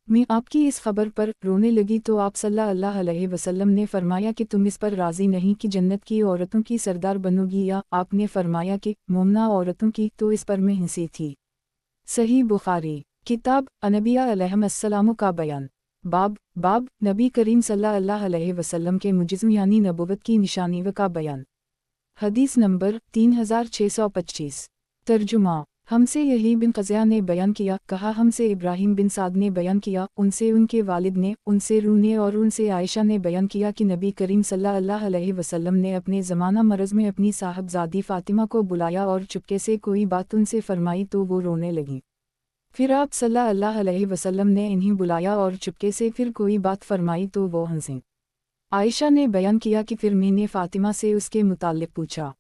میں آپ کی اس خبر پر رونے لگی تو آپ صلی اللہ علیہ وسلم نے فرمایا کہ تم اس پر راضی نہیں کہ جنت کی عورتوں کی سردار بنو گی، یا آپ نے فرمایا کہ مومنہ عورتوں کی، تو اس پر میں ہنسی تھی۔ صحیح بخاری۔ کتاب انبیاء علیہم السلام کا بیان۔ باب نبی کریم صلی اللہ علیہ وسلم کے معجزوں یعنی نبوت کی نشانیوں کا بیان۔ حدیث نمبر 3625۔ ترجمہ۔ ہم سے یحییٰ بن قزیہ نے بیان کیا، کہا ہم سے ابراہیم بن سعد نے بیان کیا، ان سے ان کے والد نے، ان سے روح نے اور ان سے عائشہ نے بیان کیا کہ نبی کریم صلی اللہ علیہ وسلم نے اپنے زمانہ مرض میں اپنی صاحبزادی فاطمہ کو بلایا اور چپکے سے کوئی بات ان سے فرمائی تو وہ رونے لگیں۔ پھر آپ صلی اللہ علیہ وسلم نے انہیں بلایا اور چپکے سے پھر کوئی بات فرمائی تو وہ ہنسیں۔ عائشہ نے بیان کیا کہ پھر میں نے فاطمہ سے اس کے متعلق پوچھا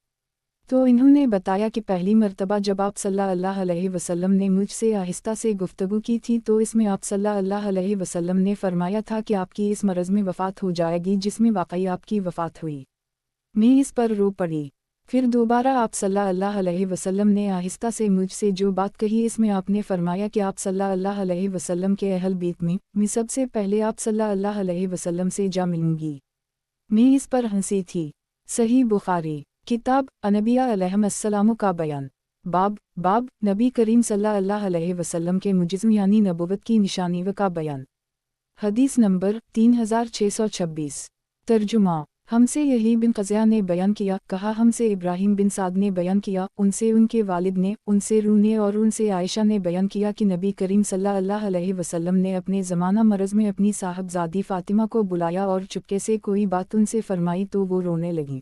تو انہوں نے بتایا کہ پہلی مرتبہ جب آپ صلی اللہ علیہ وسلم نے مجھ سے آہستہ سے گفتگو کی تھی تو اس میں آپ صلی اللہ علیہ وسلم نے فرمایا تھا کہ آپ کی اس مرض میں وفات ہو جائے گی، جس میں واقعی آپ کی وفات ہوئی۔ میں اس پر رو پڑی۔ پھر دوبارہ آپ صلی اللہ علیہ وسلم نے آہستہ سے مجھ سے جو بات کہی، اس میں آپ نے فرمایا کہ آپ صلی اللہ علیہ وسلم کے اہل بیت میں سب سے پہلے آپ صلی اللہ علیہ وسلم سے جا ملوں گی۔ میں اس پر ہنسی تھی۔ صحیح بخاری۔ کتاب انبیاء علیہم السلام کا بیان۔ باب نبی کریم صلی اللہ علیہ وسلم کے معجزوں یعنی نبوت کی نشانیوں کا بیان۔ حدیث نمبر 3626۔ ترجمہ۔ ہم سے یحییٰ بن قزیہ نے بیان کیا، کہا ہم سے ابراہیم بن سعد نے بیان کیا، ان سے ان کے والد نے، ان سے روح نے اور ان سے عائشہ نے بیان کیا کہ نبی کریم صلی اللہ علیہ وسلم نے اپنے زمانہ مرض میں اپنی صاحبزادی فاطمہ کو بلایا اور چپکے سے کوئی بات ان سے فرمائی تو وہ رونے لگیں۔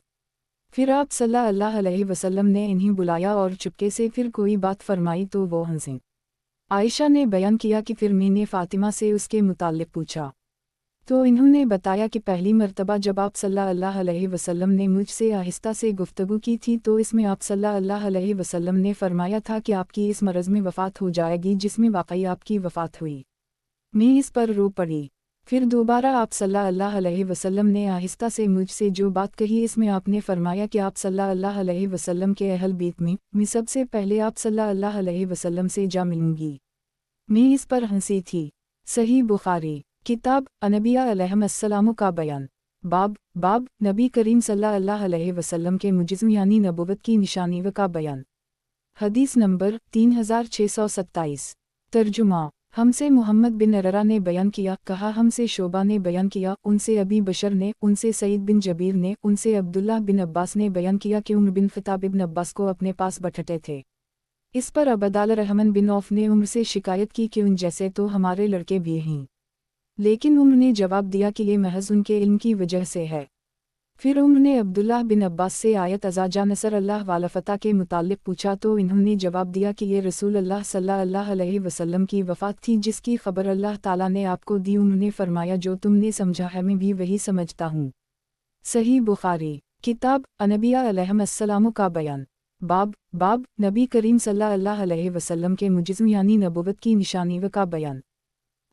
پھر آپ صلی اللہ علیہ وسلم نے انہیں بلایا اور چپکے سے پھر کوئی بات فرمائی تو وہ ہنسیں۔ عائشہ نے بیان کیا کہ پھر میں نے فاطمہ سے اس کے متعلق پوچھا تو انہوں نے بتایا کہ پہلی مرتبہ جب آپ صلی اللہ علیہ وسلم نے مجھ سے آہستہ سے گفتگو کی تھی تو اس میں آپ صلی اللہ علیہ وسلم نے فرمایا تھا کہ آپ کی اس مرض میں وفات ہو جائے گی، جس میں واقعی آپ کی وفات ہوئی۔ میں اس پر رو پڑی۔ پھر دوبارہ آپ صلی اللہ علیہ وسلم نے آہستہ سے مجھ سے جو بات کہی، اس میں آپ نے فرمایا کہ آپ صلی اللہ علیہ وسلم کے اہل بیت میں سب سے پہلے آپ صلی اللہ علیہ وسلم سے جا ملوں گی۔ میں اس پر ہنسی تھی۔ صحیح بخاری۔ کتاب انبیاء علیہم السلام کا بیان۔ باب نبی کریم صلی اللہ علیہ وسلم کے معجزوں یعنی نبوت کی نشانیوں کا بیان۔ حدیث نمبر 3627۔ ترجمہ۔ ہم سے محمد بن عررہ نے بیان کیا، کہا ہم سے شعبہ نے بیان کیا، ان سے ابی بشر نے، ان سے سعید بن جبیر نے، ان سے عبداللہ بن عباس نے بیان کیا کہ عمر بن خطاب ابن عباس کو اپنے پاس بٹھتے تھے۔ اس پر عبدالرحمن بن عوف نے عمر سے شکایت کی کہ ان جیسے تو ہمارے لڑکے بھی ہیں، لیکن عمر نے جواب دیا کہ یہ محض ان کے علم کی وجہ سے ہے۔ پھر عمر نے عبداللہ بن عباس سے آیت اذا جاء نصر اللہ والفتح کے متعلق پوچھا تو انہوں نے جواب دیا کہ یہ رسول اللہ صلی اللہ علیہ وسلم کی وفات تھی، جس کی خبر اللہ تعالیٰ نے آپ کو دی۔ انہوں نے فرمایا جو تم نے سمجھا ہے میں بھی وہی سمجھتا ہوں۔ صحیح بخاری۔ کتاب انبیاء علیہم السلام کا بیان۔ باب نبی کریم صلی اللہ علیہ وسلم کے معجزوں یعنی نبوت کی نشانیوں کا بیان۔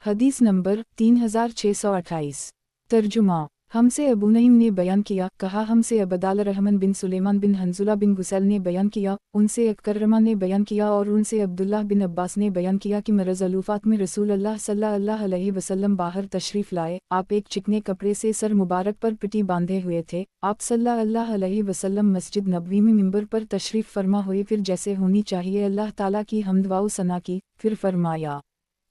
حدیث نمبر 3628۔ ترجمہ۔ ہم سے ابو نعیم نے بیان کیا، کہا ہم سے عبدالرحمن بن سلیمان بن حنظلہ بن غسیل نے بیان کیا، ان سے اکرمہ نے بیان کیا اور ان سے عبداللہ بن عباس نے بیان کیا کہ مرض الوفات میں رسول اللہ صلی اللہ علیہ وسلم باہر تشریف لائے، آپ ایک چکنے کپڑے سے سر مبارک پر پٹی باندھے ہوئے تھے، آپ صلی اللہ علیہ وسلم مسجد نبوی میں منبر پر تشریف فرما ہوئے، پھر جیسے ہونی چاہیے اللہ تعالیٰ کی حمد و ثنا کی، پھر فرمایا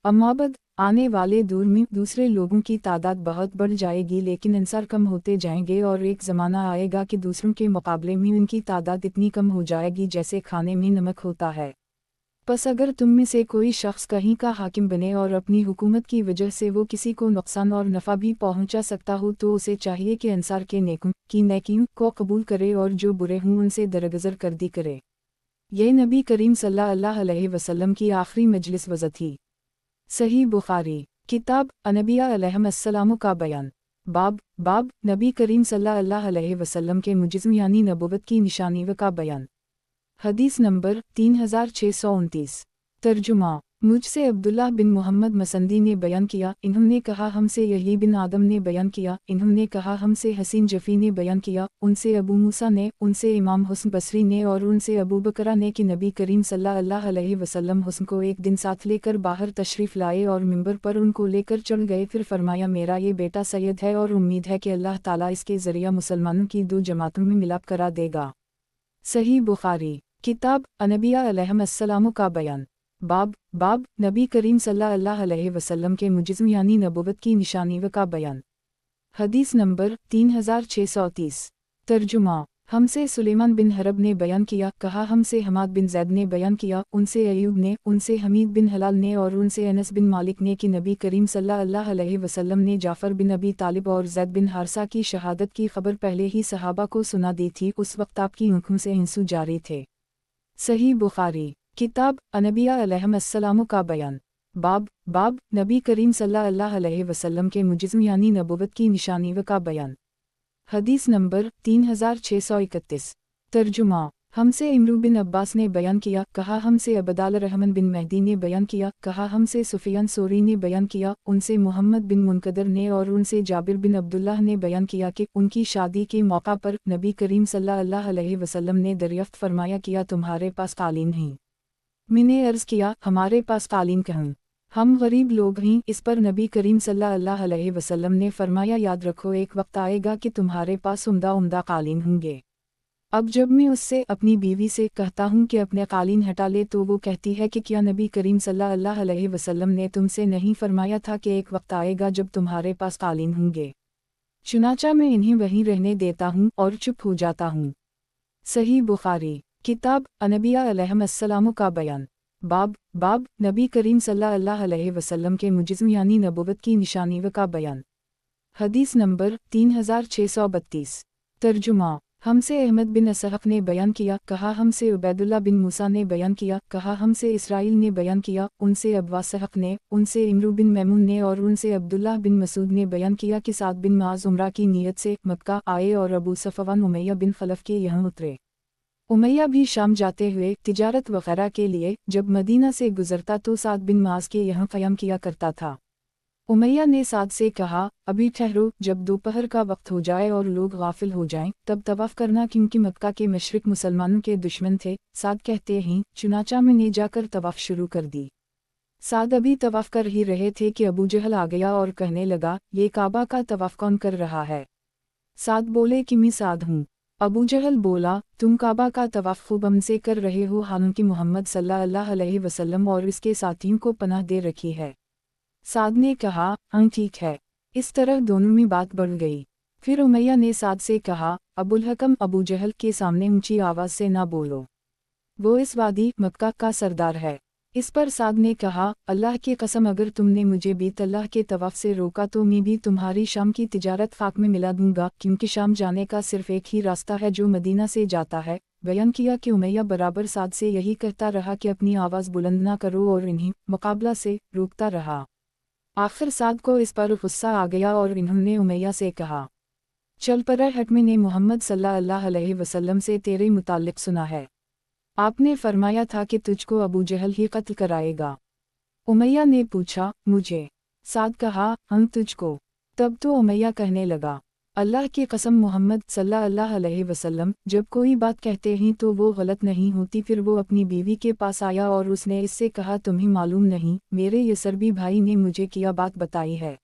اما بعد، آنے والے دور میں دوسرے لوگوں کی تعداد بہت بڑھ جائے گی لیکن انصار کم ہوتے جائیں گے، اور ایک زمانہ آئے گا کہ دوسروں کے مقابلے میں ان کی تعداد اتنی کم ہو جائے گی جیسے کھانے میں نمک ہوتا ہے۔ پس اگر تم میں سے کوئی شخص کہیں کا حاکم بنے اور اپنی حکومت کی وجہ سے وہ کسی کو نقصان اور نفع بھی پہنچا سکتا ہو تو اسے چاہیے کہ انصار کے نیکوں کی نیکیوں کو قبول کرے اور جو برے ہوں ان سے درگزر کر دی کرے۔ یہ نبی کریم صلی اللہ علیہ وسلم کی آخری مجلس وعظ تھی۔ صحیح بخاری۔ کتاب انبیاء علیہم السلام کا بیان۔ باب نبی کریم صلی اللہ علیہ وسلم کے معجزوں یعنی نبوت کی نشانیوں کا بیان۔ حدیث نمبر 3629۔ ترجمہ۔ मुझसे अब्दुल्लाह बिन मोहम्मद मसंदी ने बयान किया, इन्होंने कहा हमसे यही बिन आदम ने बयान किया, इन्होंने कहा हमसे हसीन जफ़ी ने बयान किया, उनसे अबू मूसा ने, उनसे इमाम हुस्न बसरी ने और उनसे अबू बकरा ने कि नबी करीम सल्लल्लाहु अलैहि वसल्लम हुस्न को एक दिन साथ लेकर बाहर तशरीफ़ लाए और मिंबर पर उनको लेकर चढ़ गए। फिर फरमाया, मेरा ये बेटा सैयद है और उम्मीद है कि अल्लाह ताला इसके ज़रिया मुसलमानों की दो जमातों में मिलाप करा देगा। सही बुखारी किताब अनबिया अलैहिस्सलाम का बयान। बाब नबी करीम सल्लल्लाहु अलैहि वसल्लम के मुजिज़्म यानी नबुव्वत की निशानी व का बयान। हदीस नंबर 3630। तर्जुमा। हमसे सुलेमान बिन हरब ने बयान किया, कहा हमसे हमाद बिन ज़ैद ने बयान किया, उनसे अयूब ने, उनसे हमीद बिन हलाल ने और उनसे अनस बिन मालिक ने कि नबी करीम सल्लल्लाहु अलैहि वसल्लम ने जाफ़र बिन अबी तालिब और ज़ैद बिन हारसा की शहादत की खबर पहले ही सहाबा को सुना दी थी। उस वक्त आपकी आँखों से आंसू जारी थे। सही बुखारी किताब अनबिया अलैहिस्सलाम का बयान। बाब नबी करीम सल्लल्लाहु अलैहि वसल्लम के मुजिज़्म यानी नबुव्वत की निशानी व का बयान। हदीस नंबर 3631। तर्जुमा। हमसे इमरू बिन अब्बास ने बयान किया, कहा हमसे अबदाल रहमान बिन महदी ने बयान किया, कहा हमसे सुफियान सोरी ने बयान किया, उनसे मोहम्मद बिन मुनकदर ने और उनसे जाबिर बिन अब्दुल्लाह ने बयान किया कि उनकी शादी के मौका पर नबी करीम सल्लल्लाहु अलैहि वसल्लम ने दरियाफ्त फरमाया, किया तुम्हारे पास कालीन नहीं? मैंने अर्ज़ किया, हमारे पास कालीन कहाँ? हम गरीब लोग हैं। इस पर नबी करीम सल्लल्लाहु अलैहि वसल्लम ने फरमाया, याद रखो एक वक्त आएगा कि तुम्हारे पास उम्दा कालीन होंगे। अब जब मैं उससे अपनी बीवी से कहता हूँ कि अपने कालीन हटा ले तो वो कहती है कि क्या नबी करीम सल्लल्लाहु अलैहि वसल्लम ने तुमसे नहीं फरमाया था कि एक वक्त आएगा जब तुम्हारे पास कालीन होंगे? चुनाचा मैं इन्हें वहीं रहने देता हूँ और चुप हो जाता हूँ। सही बुखारी किताब अनबिया अलैहिस्सलाम का बयान। बाब नबी करीम सल्लल्लाहु अलैहि वसल्लम के मुजिज़्म यानी नबुव्वत की निशानी व का बयान। हदीस नंबर 3632। तर्जुमा। हमसे अहमद बिन असहफ़ ने बयान किया, कहा हमसे उबैदुल्लाह बिन मूसा ने बयान किया, कहा हमसे इसराइल ने बयान किया, उनसे अबवा सहफ़ ने, उनसे इमरू बिन मैमून ने और उनसे अब्दुल्लाह बिन मसूद ने बयान किया कि साद बिन माज़ उम्रा की नीयत से मक्का आए और अबू सफ़वान उमैया बिन खलफ़ के यहाँ उतरे। उमैया भी शाम जाते हुए तिजारत वगैरह के लिए जब मदीना से गुजरता तो साद बिन माज़ के यहाँ क़याम किया करता था। उमैया ने साद से कहा, अभी ठहरो, जब दोपहर का वक्त हो जाए और लोग गाफिल हो जाएं, तब तवाफ़ करना, क्योंकि मक्का के मशरिक मुसलमानों के दुश्मन थे। साद कहते हैं, चुनाचा मैंने जाकर तवाफ़ शुरू कर दी। साद अभी तवाफ़ कर ही रहे थे कि अबू जहल आ गया और कहने लगा, ये काबा का तवाफ़ कौन कर रहा है? साद बोले कि मैं साद हूँ। अबू जहल बोला, तुम काबा का तवाफ़ खूब हमसे कर रहे हो, हालांकि मोहम्मद सल्लल्लाहु अलैहि वसल्लम और इसके साथियों को पनाह दे रखी है। साद ने कहा, हाँ ठीक है। इस तरह दोनों में बात बढ़ गई। फिर उमैया ने साद से कहा, अबुल हकम, अबू जहल के सामने ऊंची आवाज़ से ना बोलो, वो इस वादी मक्का का सरदार है। इस पर साद ने कहा, अल्लाह की कसम, अगर तुमने मुझे बीत अल्लाह के तवाफ़ से रोका तो मैं भी तुम्हारी शाम की तिजारत खाक में मिला दूंगा, क्योंकि शाम जाने का सिर्फ एक ही रास्ता है जो मदीना से जाता है। बयान किया कि उमैया बराबर साद से यही कहता रहा कि अपनी आवाज़ बुलंद ना करो और इन्हें मुकाबला से रोकता रहा। आखिर साद को इस पर गुस्सा आ गया और इन्होंने उमैया से कहा, चल पर हट, मैंने मोहम्मद सल्लल्लाहु अलैहि वसल्लम से तेरे मुताल्लिक सुना है। आपने फरमाया था कि तुझको अबू जहल ही कत्ल कराएगा। उमैया ने पूछा, मुझे? साद कहा, हम तुझको। तब तो उमैया कहने लगा, अल्लाह की कसम, मोहम्मद सल्लल्लाहु अलैहि वसल्लम जब कोई बात कहते हैं तो वो गलत नहीं होती। फिर वो अपनी बीवी के पास आया और उसने इससे कहा, तुम्हें मालूम नहीं, मेरे यसरबी भाई ने मुझे क्या बात बताई है?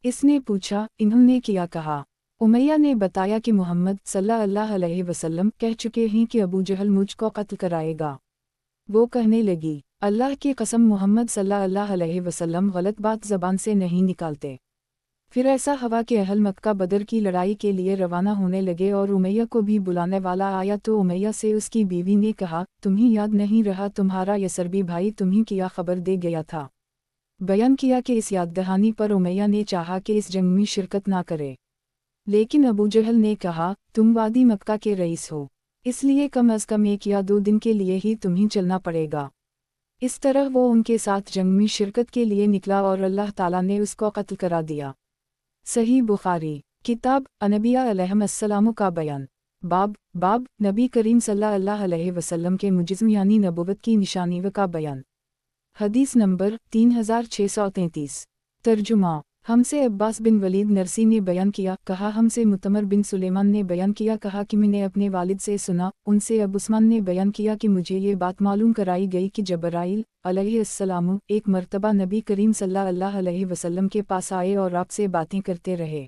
इसने पूछा, इन्होंने क्या कहा? उमैया ने बताया कि मोहम्मद सल्लल्लाहु अलैहि वसल्लम कह चुके हैं कि अबू जहल मुझको कत्ल कराएगा। वो कहने लगी, अल्लाह की कसम, मोहम्मद सल्लल्लाहु अलैहि वसल्लम गलत बात ज़बान से नहीं निकालते। फिर ऐसा हवा कि अहल मक्का बदर की लड़ाई के लिए रवाना होने लगे और उमैया को भी बुलाने वाला आया तो उमैया से उसकी बीवी ने कहा, तुम्हें याद नहीं रहा तुम्हारा यसरबी भाई तुम्हें क्या खबर दे गया था? बयान किया कि इस याद दहानी पर उमैया ने चाहा कि इस जंग में शिरकत ना करे, लेकिन अबू जहल ने कहा, तुम वादी मक्का के रईस हो, इसलिए कम अज़ कम 1 या 2 दिन के लिए ही तुम्हें चलना पड़ेगा। इस तरह वो उनके साथ जंग में शिरकत के लिए निकला और अल्लाह ताला ने उसको कत्ल करा दिया। सही बुखारी किताब अनबिया अलैहिस्सलाम का बयान। बाब नबी करीम सल्लल्लाहु अलैहि वसल्लम के मुजिज़्म यानी नबुव्वत की निशानी व का बयान। حدیث نمبر 3633۔ ترجمہ۔ ہمسے عباس بن ولید نرسی نے بیان کیا، کہا ہمسے معتمر بن سلیمان نے بیان کیا، کہا کہ میں نے اپنے والد سے سنا، ان سے ابو عثمان نے بیان کیا کہ مجھے یہ بات معلوم کرائی گئی کہ جبرائیل علیہ السلام ایک مرتبہ نبی کریم صلی اللہ علیہ وسلم کے پاس آئے اور آپ سے باتیں کرتے رہے۔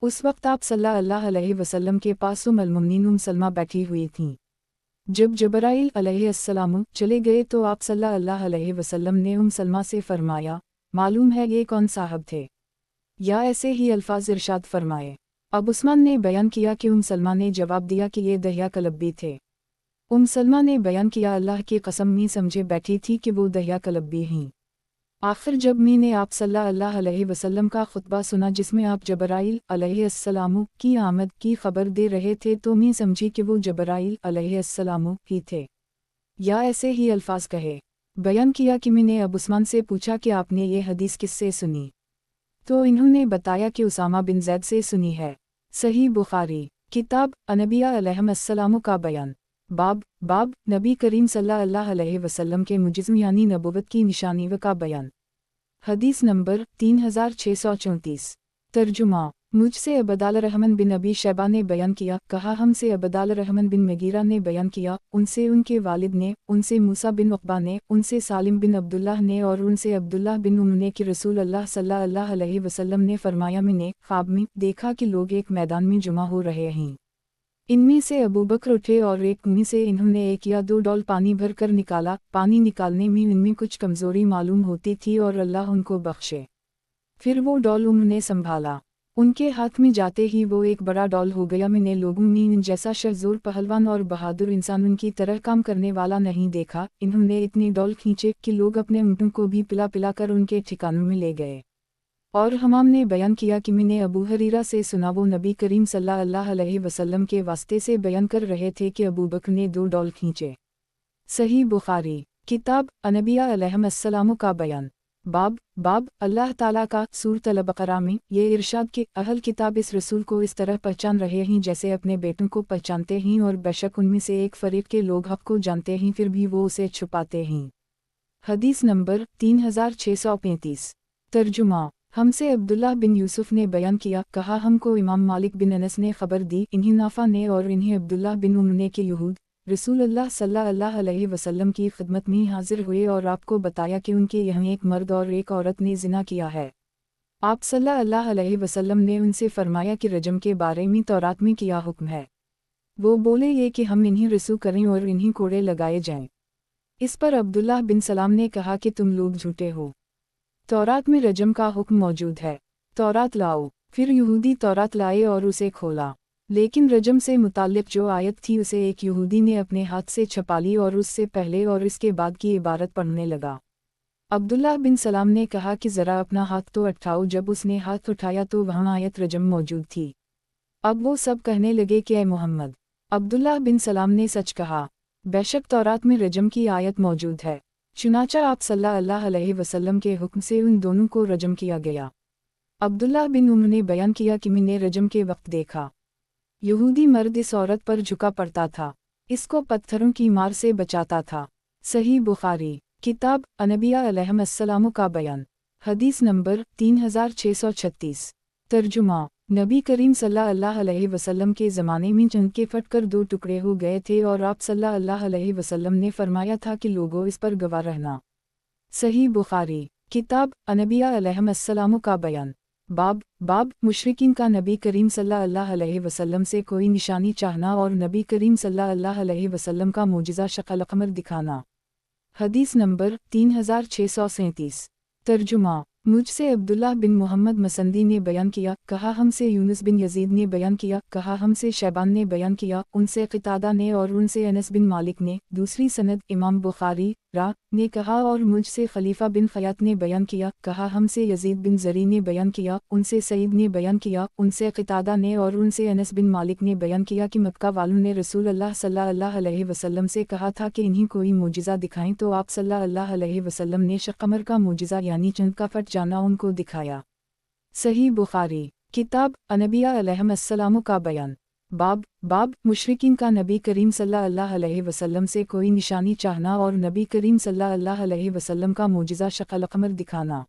اس وقت آپ صلی اللہ علیہ وسلم کے پاس ام المؤمنین سلمہ بیٹھی ہوئی تھیں۔ جب جبرائیل علیہ السلام چلے گئے تو آپ صلی اللہ علیہ وسلم نے سلمہ سے فرمایا، معلوم ہے یہ کون صاحب تھے؟ یا ایسے ہی الفاظ ارشاد فرمائے۔ ابو عثمان نے بیان کیا کہ سلمہ نے جواب دیا کہ یہ دہیا کلبی تھے۔ سلمہ نے بیان کیا، اللہ کی قسم میں سمجھے بیٹھی تھی کہ وہ دہیا کلبی ہیں۔ آخر جب میں نے آپ صلی اللہ علیہ وسلم کا خطبہ سنا جس میں آپ جبرائیل علیہ السلام کی آمد کی خبر دے رہے تھے تو میں سمجھی کہ وہ جبرائیل علیہ السلام ہی تھے، یا ایسے ہی الفاظ کہے۔ بیان کیا کہ میں نے ابو عثمان سے پوچھا کہ آپ نے یہ حدیث کس سے سنی؟ تو انہوں نے بتایا کہ اسامہ بن زید سے سنی ہے۔ صحیح بخاری، کتاب انبیاء علیہم السلام کا بیان۔ باب نبی کریم صلی اللہ علیہ وسلم کے معجزوں یعنی نبوت کی نشانیوں کا بیان۔ حدیث نمبر 3634۔ ترجمہ۔ مجھ سے عبداللہ الرحمن بن ابی شیبہ نے بیان کیا، کہا ہم سے عبداللہ الرحمن بن مغیرہ نے بیان کیا، ان سے ان کے والد نے، ان سے موسیٰ بن عقبہ نے، ان سے سالم بن عبداللہ نے اور ان سے عبداللہ بن نے کہ رسول اللہ صلی اللہ علیہ وسلم نے فرمایا، میں نے خواب میں دیکھا کہ لوگ ایک میدان میں جمع ہو رہے ہیں۔ ان میں سے ابو بکر اٹھے اور ایک کنویں سے انہوں نے 1 یا 2 ڈول پانی بھر کر نکالا۔ پانی نکالنے میں ان میں کچھ کمزوری معلوم ہوتی تھی اور اللہ ان کو بخشے۔ پھر وہ ڈول انہوں نے سنبھالا، ان کے ہاتھ میں جاتے ہی وہ ایک بڑا ڈول ہو گیا۔ میں نے لوگوں میں ان جیسا شہزور پہلوان اور بہادر انسان ان کی طرح کام کرنے والا نہیں دیکھا۔ انہوں نے اتنے ڈول کھینچے کہ لوگ اپنے اونٹوں کو بھی پلا پلا کر ان کے ٹھکانوں میں لے گئے۔ اور حمام نے بیان کیا کہ میں نے ابو ہریرہ سے سنا، وہ نبی کریم صلی اللہ علیہ وسلم کے واسطے سے بیان کر رہے تھے کہ ابو بکر نے 2 ڈول کھینچے۔ صحیح بخاری، کتاب انبیاء علیہم السلام کا بیان۔ باب اللہ تعالیٰ کا سورۃ البقرہ میں یہ ارشاد کہ اہل کتاب اس رسول کو اس طرح پہچان رہے ہیں جیسے اپنے بیٹوں کو پہچانتے ہیں، اور بے شک ان میں سے ایک فریق کے لوگ حق کو جانتے ہیں پھر بھی وہ اسے چھپاتے ہیں۔ حدیث نمبر 3635۔ ترجمہ۔ ہم سے عبداللہ بن یوسف نے بیان کیا، کہا ہم کو امام مالک بن انس نے خبر دی، انہیں نافع نے اور انہیں عبداللہ بن نے کہ یہود رسول اللہ صلی اللہ علیہ وسلم کی خدمت میں حاضر ہوئے اور آپ کو بتایا کہ ان کے یہاں ایک مرد اور ایک عورت نے زنا کیا ہے۔ آپ صلی اللہ علیہ وسلم نے ان سے فرمایا کہ رجم کے بارے میں تورات میں کیا حکم ہے؟ وہ بولے یہ کہ ہم انہیں رسو کریں اور انہیں کوڑے لگائے جائیں۔ اس پر عبداللہ بن سلام نے کہا کہ تم لوگ جھوٹے ہو، تورات میں رجم کا حکم موجود ہے، تورات لاؤ۔ پھر یہودی تورات لائے اور اسے کھولا، لیکن رجم سے متعلق جو آیت تھی اسے ایک یہودی نے اپنے ہاتھ سے چھپا لی اور اس سے پہلے اور اس کے بعد کی عبارت پڑھنے لگا۔ عبداللہ بن سلام نے کہا کہ ذرا اپنا ہاتھ تو اٹھاؤ۔ جب اس نے ہاتھ اٹھایا تو وہاں آیت رجم موجود تھی۔ اب وہ سب کہنے لگے کہ اے محمد، عبداللہ بن سلام نے سچ کہا، بے شک تورات میں رجم کی آیت موجود ہے۔ چنانچہ آپ صلی اللہ علیہ وسلم کے حکم سے ان دونوں کو رجم کیا گیا۔ عبداللہ بن نے بیان کیا کہ میں نے رجم کے وقت دیکھا، یہودی مرد اس عورت پر جھکا پڑتا تھا، اس کو پتھروں کی مار سے بچاتا تھا۔ صحیح بخاری، کتاب انبیاء علیہم السلام کا بیان۔ حدیث نمبر 3636۔ ترجمہ۔ نبی کریم صلی اللہ علیہ وسلم کے زمانے میں چند کے پھٹ کر 2 ٹکڑے ہو گئے تھے اور آپ صلی اللہ علیہ وسلم نے فرمایا تھا کہ لوگوں اس پر گواہ رہنا۔ صحیح بخاری، کتاب انبیاء علیہم السلام کا بیان۔ باب مشرکین کا نبی کریم صلی اللہ علیہ وسلم سے کوئی نشانی چاہنا اور نبی کریم صلی اللہ علیہ وسلم کا معجزہ شکل قمر دکھانا۔ حدیث نمبر 3637۔ ترجمہ۔ مجھ سے عبداللہ بن محمد مسندی نے بیان کیا، کہا ہم سے یونس بن یزید نے بیان کیا، کہا ہم سے شیبان نے بیان کیا، ان سے قتادہ نے اور ان سے انس بن مالک نے۔ دوسری سند امام بخاری نے کہا اور مجھ سے خلیفہ بن خیاط نے بیان کیا، کہا ہم سے یزید بن زری نے بیان کیا، ان سے سعید نے بیان کیا، ان سے قتادہ نے اور ان سے انس بن مالک نے بیان کیا کہ مکہ والوں نے رسول اللہ صلی اللہ علیہ وسلم سے کہا تھا کہ انہیں کوئی معجزہ دکھائیں تو آپ صلی اللہ علیہ وسلم نے شق قمر کا معجزہ یعنی چند کا پھٹ جانا ان کو دکھایا۔ صحیح بخاری، کتاب انبیاء علیہم السلام کا بیان۔ बाब मुशरिकीन का नबी करीम सल्लल्लाहु अलैहि वसल्लम से कोई निशानी चाहना और नबी करीम सल्लल्लाहु अलैहि वसल्लम का मोजिज़ा शक्ल क़मर दिखाना।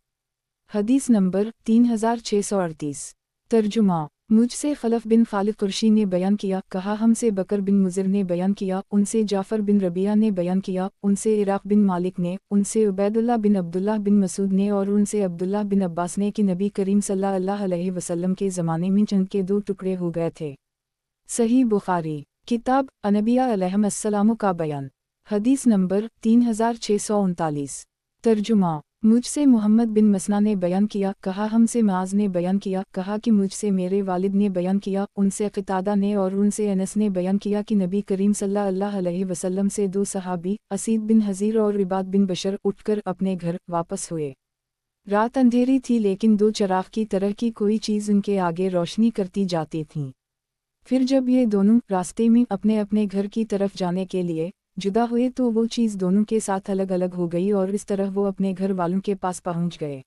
हदीस नंबर 3638। तर्जुमा। मुझसे खलफ बिन खालिद कुरशी ने बयान किया, कहा हमसे बकर बिन मुज़िर ने बयान किया, उनसे जाफ़र बिन रबिया ने बयान किया, उनसे इराक़ बिन मालिक ने, उनसे उबैदुल्लाह बिन अब्दुल्लाह बिन मसूद ने और उनसे अब्दुल्लाह बिन अब्बास ने कि नबी करीम सल्लल्लाहु अलैहि वसल्लम के ज़माने में चंद के 2 टुकड़े हो गए थे। सही बुखारी। किताब अनबिया अलैहिमुस्सलाम का बयान। हदीस नंबर 3639। तर्जुमा। मुझसे मोहम्मद बिन मसना ने बयान किया, कहा हमसे मुआज़ ने बयान किया, कहा कि मुझसे मेरे वालिद ने बयान किया, उनसे क़तादा ने और उनसे अनस ने बयान किया कि नबी करीम सल्लल्लाहु अलैहि वसल्लम से 2 सहाबी असीद बिन हज़ीर और इबाद बिन बशर उठकर अपने घर वापस हुए। रात अंधेरी थी लेकिन 2 चिराग की तरह की कोई चीज़ उनके आगे रोशनी करती जाती थी। फिर जब ये दोनों रास्ते में अपने अपने घर की तरफ जाने के लिए जुदा हुए तो वो चीज़ दोनों के साथ अलग अलग हो गई और इस तरह वो अपने घर वालों के पास पहुंच गए।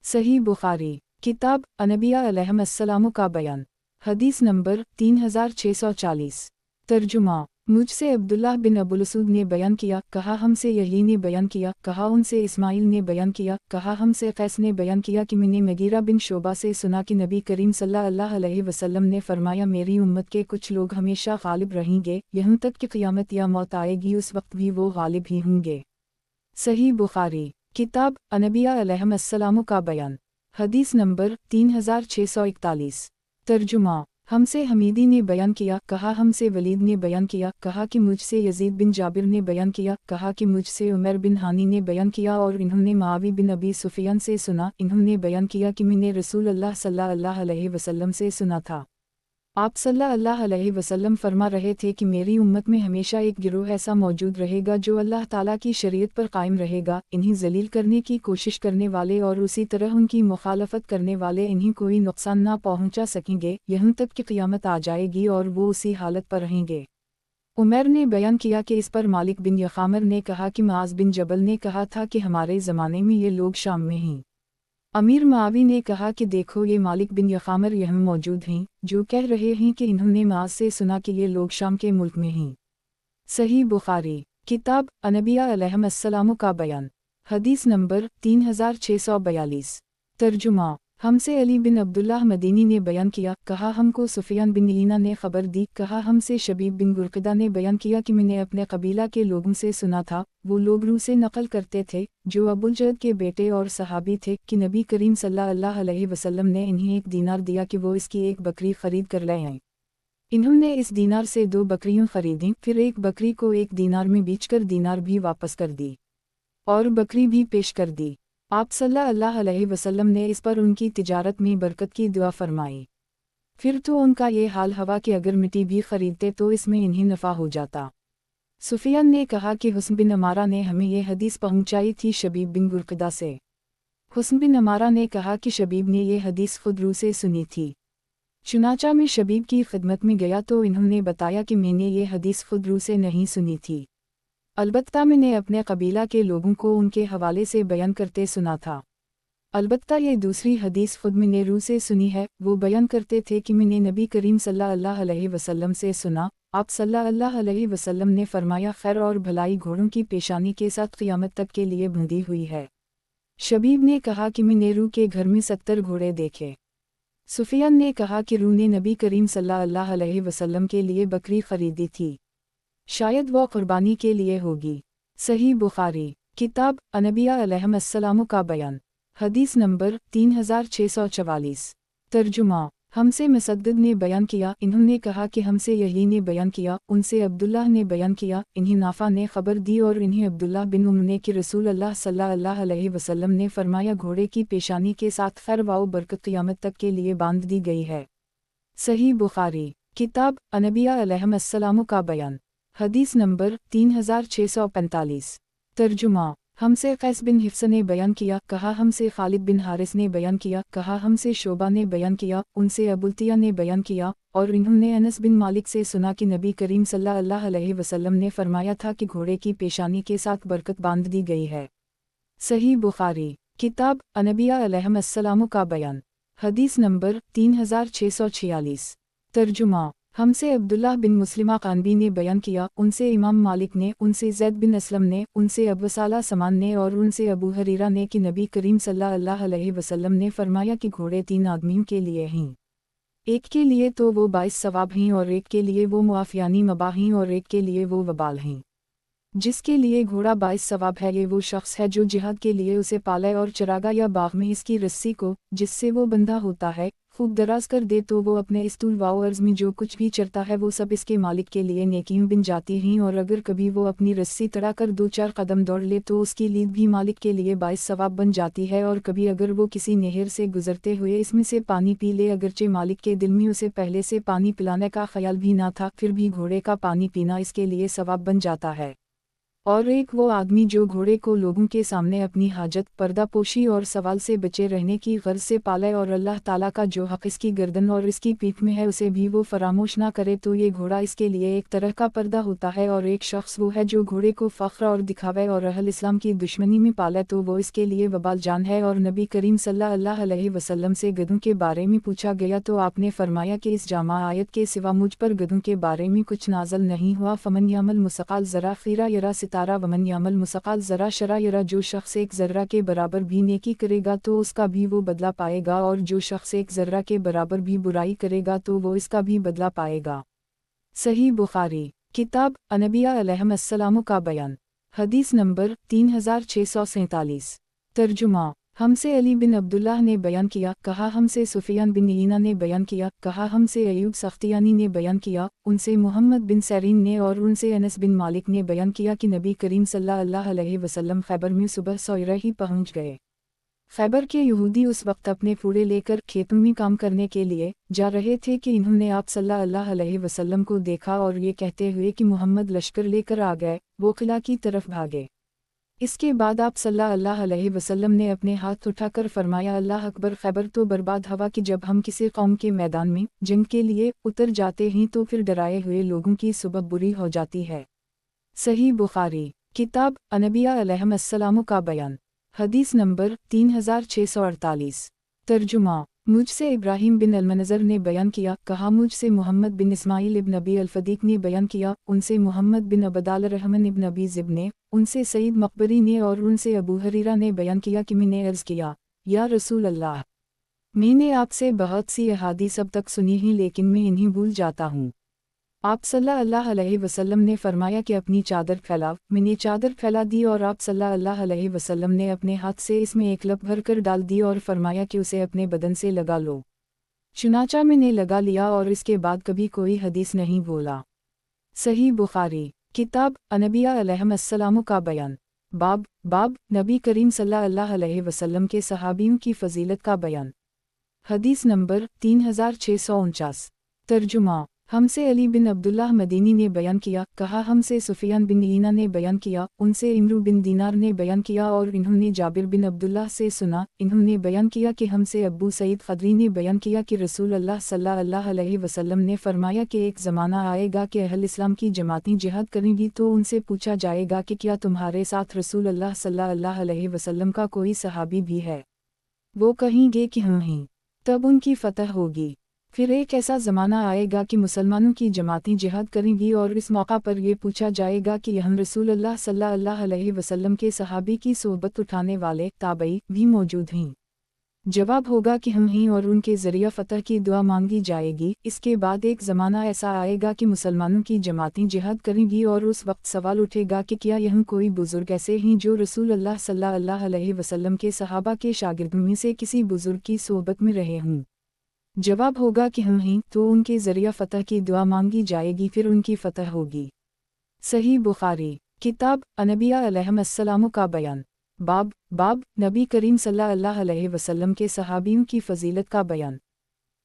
सही बुखारी। किताब अनबिया अलैहिमुस्सलाम का बयान। हदीस नंबर 3640। तर्जुमा। मुझसे अब्दुल्लाह बिन अबुलसूद ने बयान किया, कहा हमसे यही ने बयान किया, कहा उनसे इस्माइल ने बयान किया, कहा हमसे कैस ने बयान किया कि मैंने मगीरा बिन शोबा से सुना कि नबी करीम सल्लल्लाहु अलैहि वसल्लम ने फरमाया, मेरी उम्मत के कुछ लोग हमेशा गालिब रहेंगे, यहाँ तक कि क़यामत या मौत आएगी उस वक्त भी वो गालिब ही होंगे। सही बुखारी। किताब अनबिया अलैहिमुस्सलाम का बयान। हदीस नंबर 3641। तर्जुमा। हमसे हमीदी ने बयान किया, कहा हमसे वलीद ने बयान किया, कहा कि मुझसे यजीद बिन जाबिर ने बयान किया, कहा कि मुझसे उमर बिन हानी ने बयान किया और इन्होंने मुआवी बिन अबी सुफियान से सुना, इन्होंने बयान किया कि मैंने रसूल अल्लाह सल्लल्लाहु अलैहि वसल्लम से सुना था। आप सल्लल्लाहु अलैहि वसल्लम फरमा रहे थे कि मेरी उम्मत में हमेशा एक गिरोह ऐसा मौजूद रहेगा जो अल्लाह ताला की शरीयत पर कायम रहेगा, इन्हें जलील करने की कोशिश करने वाले और उसी तरह उनकी मुखालफत करने वाले इन्हें कोई नुकसान ना पहुंचा सकेंगे, यहाँ तक कि क़यामत आ जाएगी और वो उसी हालत पर रहेंगे। उमर ने बयान किया कि इस पर मालिक बिन यखामर ने कहा कि मुआज़ बिन जबल ने कहा था कि हमारे ज़माने में ये लोग शाम में हैं। अमीर मुआवी ने कहा कि देखो ये मालिक बिन यखामर यहाँ मौजूद हैं, जो कह रहे हैं कि इन्होंने मुआज़ से सुना कि ये लोग शाम के मुल्क में हैं। सही बुखारी। किताब अनबिया अलैहिमुस्सलाम का बयान। हदीस नंबर 3642। तर्जुमा। हमसे अली बिन अब्दुल्लाह मदीनी ने बयान किया, कहा हमको सुफियान बिन ईना ने खबर दी, कहा हमसे शबीब बिन गुरक़दा ने बयान किया कि मैंने अपने कबीला के लोगों से सुना था, वो लोग रूह से नकल करते थे जो अबुल जद के बेटे और सहाबी थे कि नबी करीम सल्लल्लाहु अलैहि वसल्लम ने इन्हें 1 दीनार दिया कि वो इसकी 1 बकरी खरीद कर ले आएं। इन्होंने इस दीनार से 2 बकरियां खरीदीं, फिर 1 बकरी को 1 दीनार में बेचकर दीनार भी वापस कर दी और बकरी भी पेश कर दी। आप सल्लल्लाहु अलैहि वसल्लम ने इस पर उनकी तिजारत में बरकत की दुआ फरमाई। फिर तो उनका ये हाल हवा कि अगर मिट्टी भी खरीदते तो इसमें इन्हें नफ़ा हो जाता। सुफियान ने कहा कि हुस्न बिन अमारा ने हमें ये हदीस पहुंचाई थी शबीब बिन गुरक़दा से। हुस्न बिन अमारा ने कहा कि शबीब ने ये हदीस खुद रूह से सुनी थी। चुनाचा में शबीब की खिदमत में गया तो इन्होंने बताया कि मैंने ये हदीस खुद रूह से नहीं सुनी थी, अलबत्ता मैंने अपने कबीला के लोगों को उनके हवाले से बयान करते सुना था। अलबत्ता ये दूसरी हदीस खुद मैंने रूह से सुनी है। वो बयान करते थे कि मैंने नबी करीम सल्लल्लाहु अलैहि वसल्लम से सुना, आप सल्लल्लाहु अलैहि वसल्लम ने फरमाया, खैर और भलाई घोड़ों की पेशानी के साथ क़यामत तक के लिए बंधी हुई है। शबीब ने कहा कि मैंने रूह के घर में 70 घोड़े देखे। सुफियान ने कहा कि रूह ने नबी करीम सल्लल्लाहु अलैहि वसल्लम के लिए बकरी खरीदी थी, शायद वो कुर्बानी के लिए होगी। सही बुखारी। किताब अनबिया अलैहिमुस्सलाम का बयान। हदीस नंबर 3644। तर्जुमा। हमसे मुसद्दद ने बयान किया, इन्होंने कहा कि हमसे यही ने बयान किया, उनसे अब्दुल्लाह ने बयान किया, इन्हें नाफा ने खबर दी और इन्हें अब्दुल्लाह बिन उम्र ने कि रसूल अल्लाह सल्लल्लाहु अलैहि वसल्लम ने फरमाया, घोड़े की पेशानी के साथ खैर व बरकत क़यामत तक के लिए बांध दी गई है। सही बुखारी। किताब अनबिया अलैहिमुस्सलाम का बयान। हदीस नंबर 3645। तर्जुमा। हमसे कैस बिन हिफ्स ने बयान किया, कहा हमसे खालिद बिन हारिस ने बयान किया, कहा हमसे शोबा ने बयान किया, उनसे अबुल्तिया ने बयान किया और इन्होंने अनस बिन मालिक से सुना कि नबी करीम सल्लल्लाहु अलैहि वसल्लम ने फरमाया था कि घोड़े की पेशानी के साथ बरकत बांध दी गई है। सही बुखारी। किताब अनबिया अलैहिमुस्सलाम का बयान। हदीस नंबर 3646। तर्जुमा। हमसे अब्दुल्लाह बिन मुस्लिमा कानबी ने बयान किया, उनसे इमाम मालिक ने, उनसे ज़ैद बिन असलम ने, उनसे अबू साला समान ने और उनसे अबू हरीरा ने कि नबी करीम सल्लल्लाहु अलैहि वसल्लम ने फरमाया कि घोड़े 3 आदमियों के लिए हैं। एक के लिए तो वो 22 सवाब हैं और एक के लिए वो मुआफ़ यानी मबाह हैं और एक के लिए वो वबाल हैं। जिसके लिए घोड़ा 22 सवाब है ये वो शख्स है जो जिहाद के लिए उसे पाले और चरागा या बाग में इसकी रस्सी को, जिससे वो बंधा होता है, खूब दराज कर दे तो वो अपने इस तूल वाओ अर्ज़ में जो कुछ भी चरता है वो सब इसके मालिक के लिए नेकियों बिन जाती हैं। और अगर कभी वो अपनी रस्सी तड़ा कर 2-4 कदम दौड़ ले तो उसकी लीद भी मालिक के लिए 22 सवाब बन जाती है। और कभी अगर वो किसी नहर से गुजरते हुए इसमें से पानी पी ले, अगरचे मालिक के दिल में उसे पहले से पानी पिलाने का ख्याल भी ना था, फिर भी घोड़े का पानी पीना इसके लिए सवाब बन जाता है। और एक वो आदमी जो घोड़े को लोगों के सामने अपनी हाजत, पर्दापोशी और सवाल से बचे रहने की गर्ज से पाले और अल्लाह ताला का जो हक़ इसकी गर्दन और इसकी पीठ में है उसे भी वो फरामोश ना करे तो ये घोड़ा इसके लिए एक तरह का पर्दा होता है। और एक शख्स वो है जो घोड़े को फ़ख्र और दिखावे और अहल इस्लाम की दुश्मनी में पाले तो वो इसके लिए वबाल जान है। और नबी करीम सल्लल्लाहु अलैहि वसल्लम से गधों के बारे में पूछा गया तो आपने फरमाया कि इस जामा आयत के सिवा मुझ पर गधों के बारे में कुछ नाज़ल नहीं हुआ। फमन यामल मुसक़ाल ज़रा खीरा यरा सितारा वमन यामल मुसक़ाल ज़रा शरा यरा, जो शख्स एक ज़र्रा के बराबर भी नेकी करेगा तो उसका भी वो बदला पाएगा और जो शख्स एक ज़र्रा के बराबर भी बुराई करेगा तो वो इसका भी बदला पाएगा। सही बुखारी किताब अनबिया अलैहिस्सलाम का बयान। हदीस नंबर 3647। तर्जुमा हमसे अली बिन अब्दुल्लाह ने बयान किया, कहा हमसे सुफियान बिन ईना ने बयान किया, कहा हमसे अयूब सख्तियानी ने बयान किया, उनसे मोहम्मद बिन सैरीन ने और उनसे अनस बिन मालिक ने बयान किया कि नबी करीम सल्लल्लाहु अलैहि वसल्लम खैबर में सुबह सवेरे ही पहुँच गए। खैबर के यहूदी उस वक्त अपने फूड़े लेकर खेतों में काम करने के लिए जा रहे थे कि इन्होंने आप सल्लल्लाहु अलैहि वसल्लम को देखा और ये कहते हुए कि मोहम्मद लश्कर लेकर आ गए, वो किला की तरफ भागे। इसके बाद आप सल्लल्लाहु अलैहि वसल्लम ने अपने हाथ उठाकर फरमाया, अल्लाह अकबर। खैबर तो बर्बाद हवा कि जब हम किसी कौम के मैदान में जंग के लिए उतर जाते हैं तो फिर डराए हुए लोगों की सुबह बुरी हो जाती है। सही बुखारी किताब अनबिया अलैहिस्सलाम का बयान। हदीस नंबर 3648। तर्जुमा मुझसे इब्राहिम बिन अलमनज़र ने बयान किया, कहा मुझसे मोहम्मद बिन इस्माइल इब्न अबी अल-फदीक ने बयान किया, उनसे मोहम्मद बिन अबदाल रहमान इब्न अबी ज़िब ने, उनसे सईद मकबरी ने और उनसे अबू हरीरा ने बयान किया कि मैंने अर्ज़ किया, या रसूल अल्लाह, मैंने आपसे बहुत सी अहादीस अब तक सुनी हैं लेकिन मैं इन्हें भूल जाता हूँ। आप सल्लल्लाहु अलैहि वसल्लम ने फरमाया कि अपनी चादर फैलाओ। मैंने चादर फैला दी और आप सल्लल्लाहु अलैहि वसल्लम ने अपने हाथ से इसमें एक लप भर कर डाल दी और फरमाया कि उसे अपने बदन से लगा लो। चुनाचा मैंने लगा लिया और इसके बाद कभी कोई हदीस नहीं बोला। सही बुखारी किताब अनबिया अलैहिस्सलाम का बयान। बाब नबी करीम सल्लल्लाहु अलैहि वसल्लम के सहाबियों की फजीलत का बयान। हदीस नंबर 3649। तर्जुमा हमसे अली बिन अब्दुल्लाह मदीनी ने बयान किया, कहा हमसे सुफियान बिन ईना ने बयान किया, उनसे इमरू बिन दीनार ने बयान किया और इन्होंने जाबिर बिन अब्दुल्लाह से सुना, इन्होंने बयान किया कि हमसे अब्बू सईद खदरी ने बयान किया कि रसूल अल्लाह सल्लल्लाहु अलैहि वसल्लम ने फरमाया कि एक ज़माना आएगा कि अहल इस्लाम की जमातें जिहाद करेंगी तो उनसे पूछा जाएगा कि क्या तुम्हारे साथ रसूल अल्लाह सल्लल्लाहु अलैहि वसल्लम का कोई सहाबी भी है? वो कहेंगे कि हम हैं। तब उनकी फतह होगी। फिर एक ऐसा ज़माना आएगा कि मुसलमानों की जमातें जिहाद करेंगी और इस मौका पर ये पूछा जाएगा कि यहाँ रसूलुल्लाह सल्लल्लाहु अलैहि वसल्लम के सहाबी की सोहबत उठाने वाले ताबई भी मौजूद हैं? जवाब होगा कि हम हैं और उनके ज़रिया फ़तह की दुआ मांगी जाएगी। इसके बाद एक ज़माना ऐसा आएगा कि मुसलमानों की जमातें जिहाद करेंगी और उस वक्त सवाल उठेगा कि क्या यहाँ कोई बुज़ुर्ग ऐसे हैं जो रसूलुल्लाह सल्लल्लाहु अलैहि वसल्लम के सहाबा के शागिर्दों में से किसी बुज़ुर्ग की सोहबत में रहे हों? जवाब होगा कि हम हैं, तो उनके ज़रिया फ़तह की दुआ मांगी जाएगी, फिर उनकी फ़तह होगी। सही बुखारी किताब अनबिया अलैहिस्सलाम का बयान। बाब नबी करीम सल्लल्लाहु अलैहि वसल्लम के सहाबियों की फजीलत का बयान।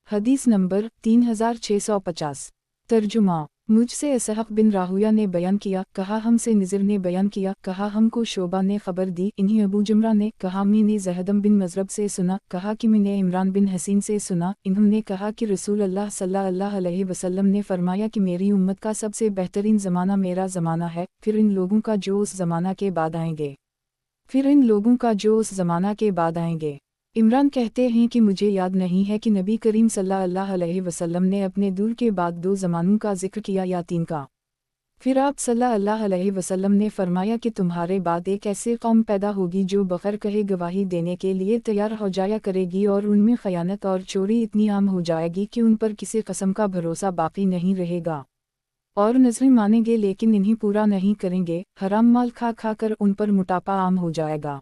हदीस नंबर 3650। तर्जुमा मुझसे इसहक़ बिन राहुया ने बयान किया, कहा हमसे निज़र ने बयान किया, कहा हमको शोबा ने खबर दी, इन्हीं अबू जमरा ने, कहा मैंने ज़हदम बिन मज़रब से सुना, कहा कि मैंने इमरान बिन हसीन से सुना, इन्होंने कहा कि रसूल अल्लाह सल्लल्लाहु अलैहि वसल्लम ने फरमाया कि मेरी उम्मत का सबसे बेहतरीन ज़माना मेरा ज़माना है, फिर इन लोगों का जो उस ज़माना के बाद आएंगे, फिर इन लोगों का जो उस ज़माना के बाद आएंगे। عمران کہتے ہیں کہ مجھے یاد نہیں ہے کہ نبی کریم صلی اللہ علیہ وسلم نے اپنے دور کے بعد 2 زمانوں کا ذکر کیا یا 3 کا۔ پھر آپ صلی اللہ علیہ وسلم نے فرمایا کہ تمہارے بعد ایک ایسے قوم پیدا ہوگی جو بغیر کہے گواہی دینے کے لیے تیار ہو جایا کرے گی، اور ان میں خیانت اور چوری اتنی عام ہو جائے گی کہ ان پر کسی قسم کا بھروسہ باقی نہیں رہے گا، اور نذریں مانیں گے لیکن انہیں پورا نہیں کریں گے، حرام مال کھا کھا کر ان پر موٹاپا عام ہو جائے گا۔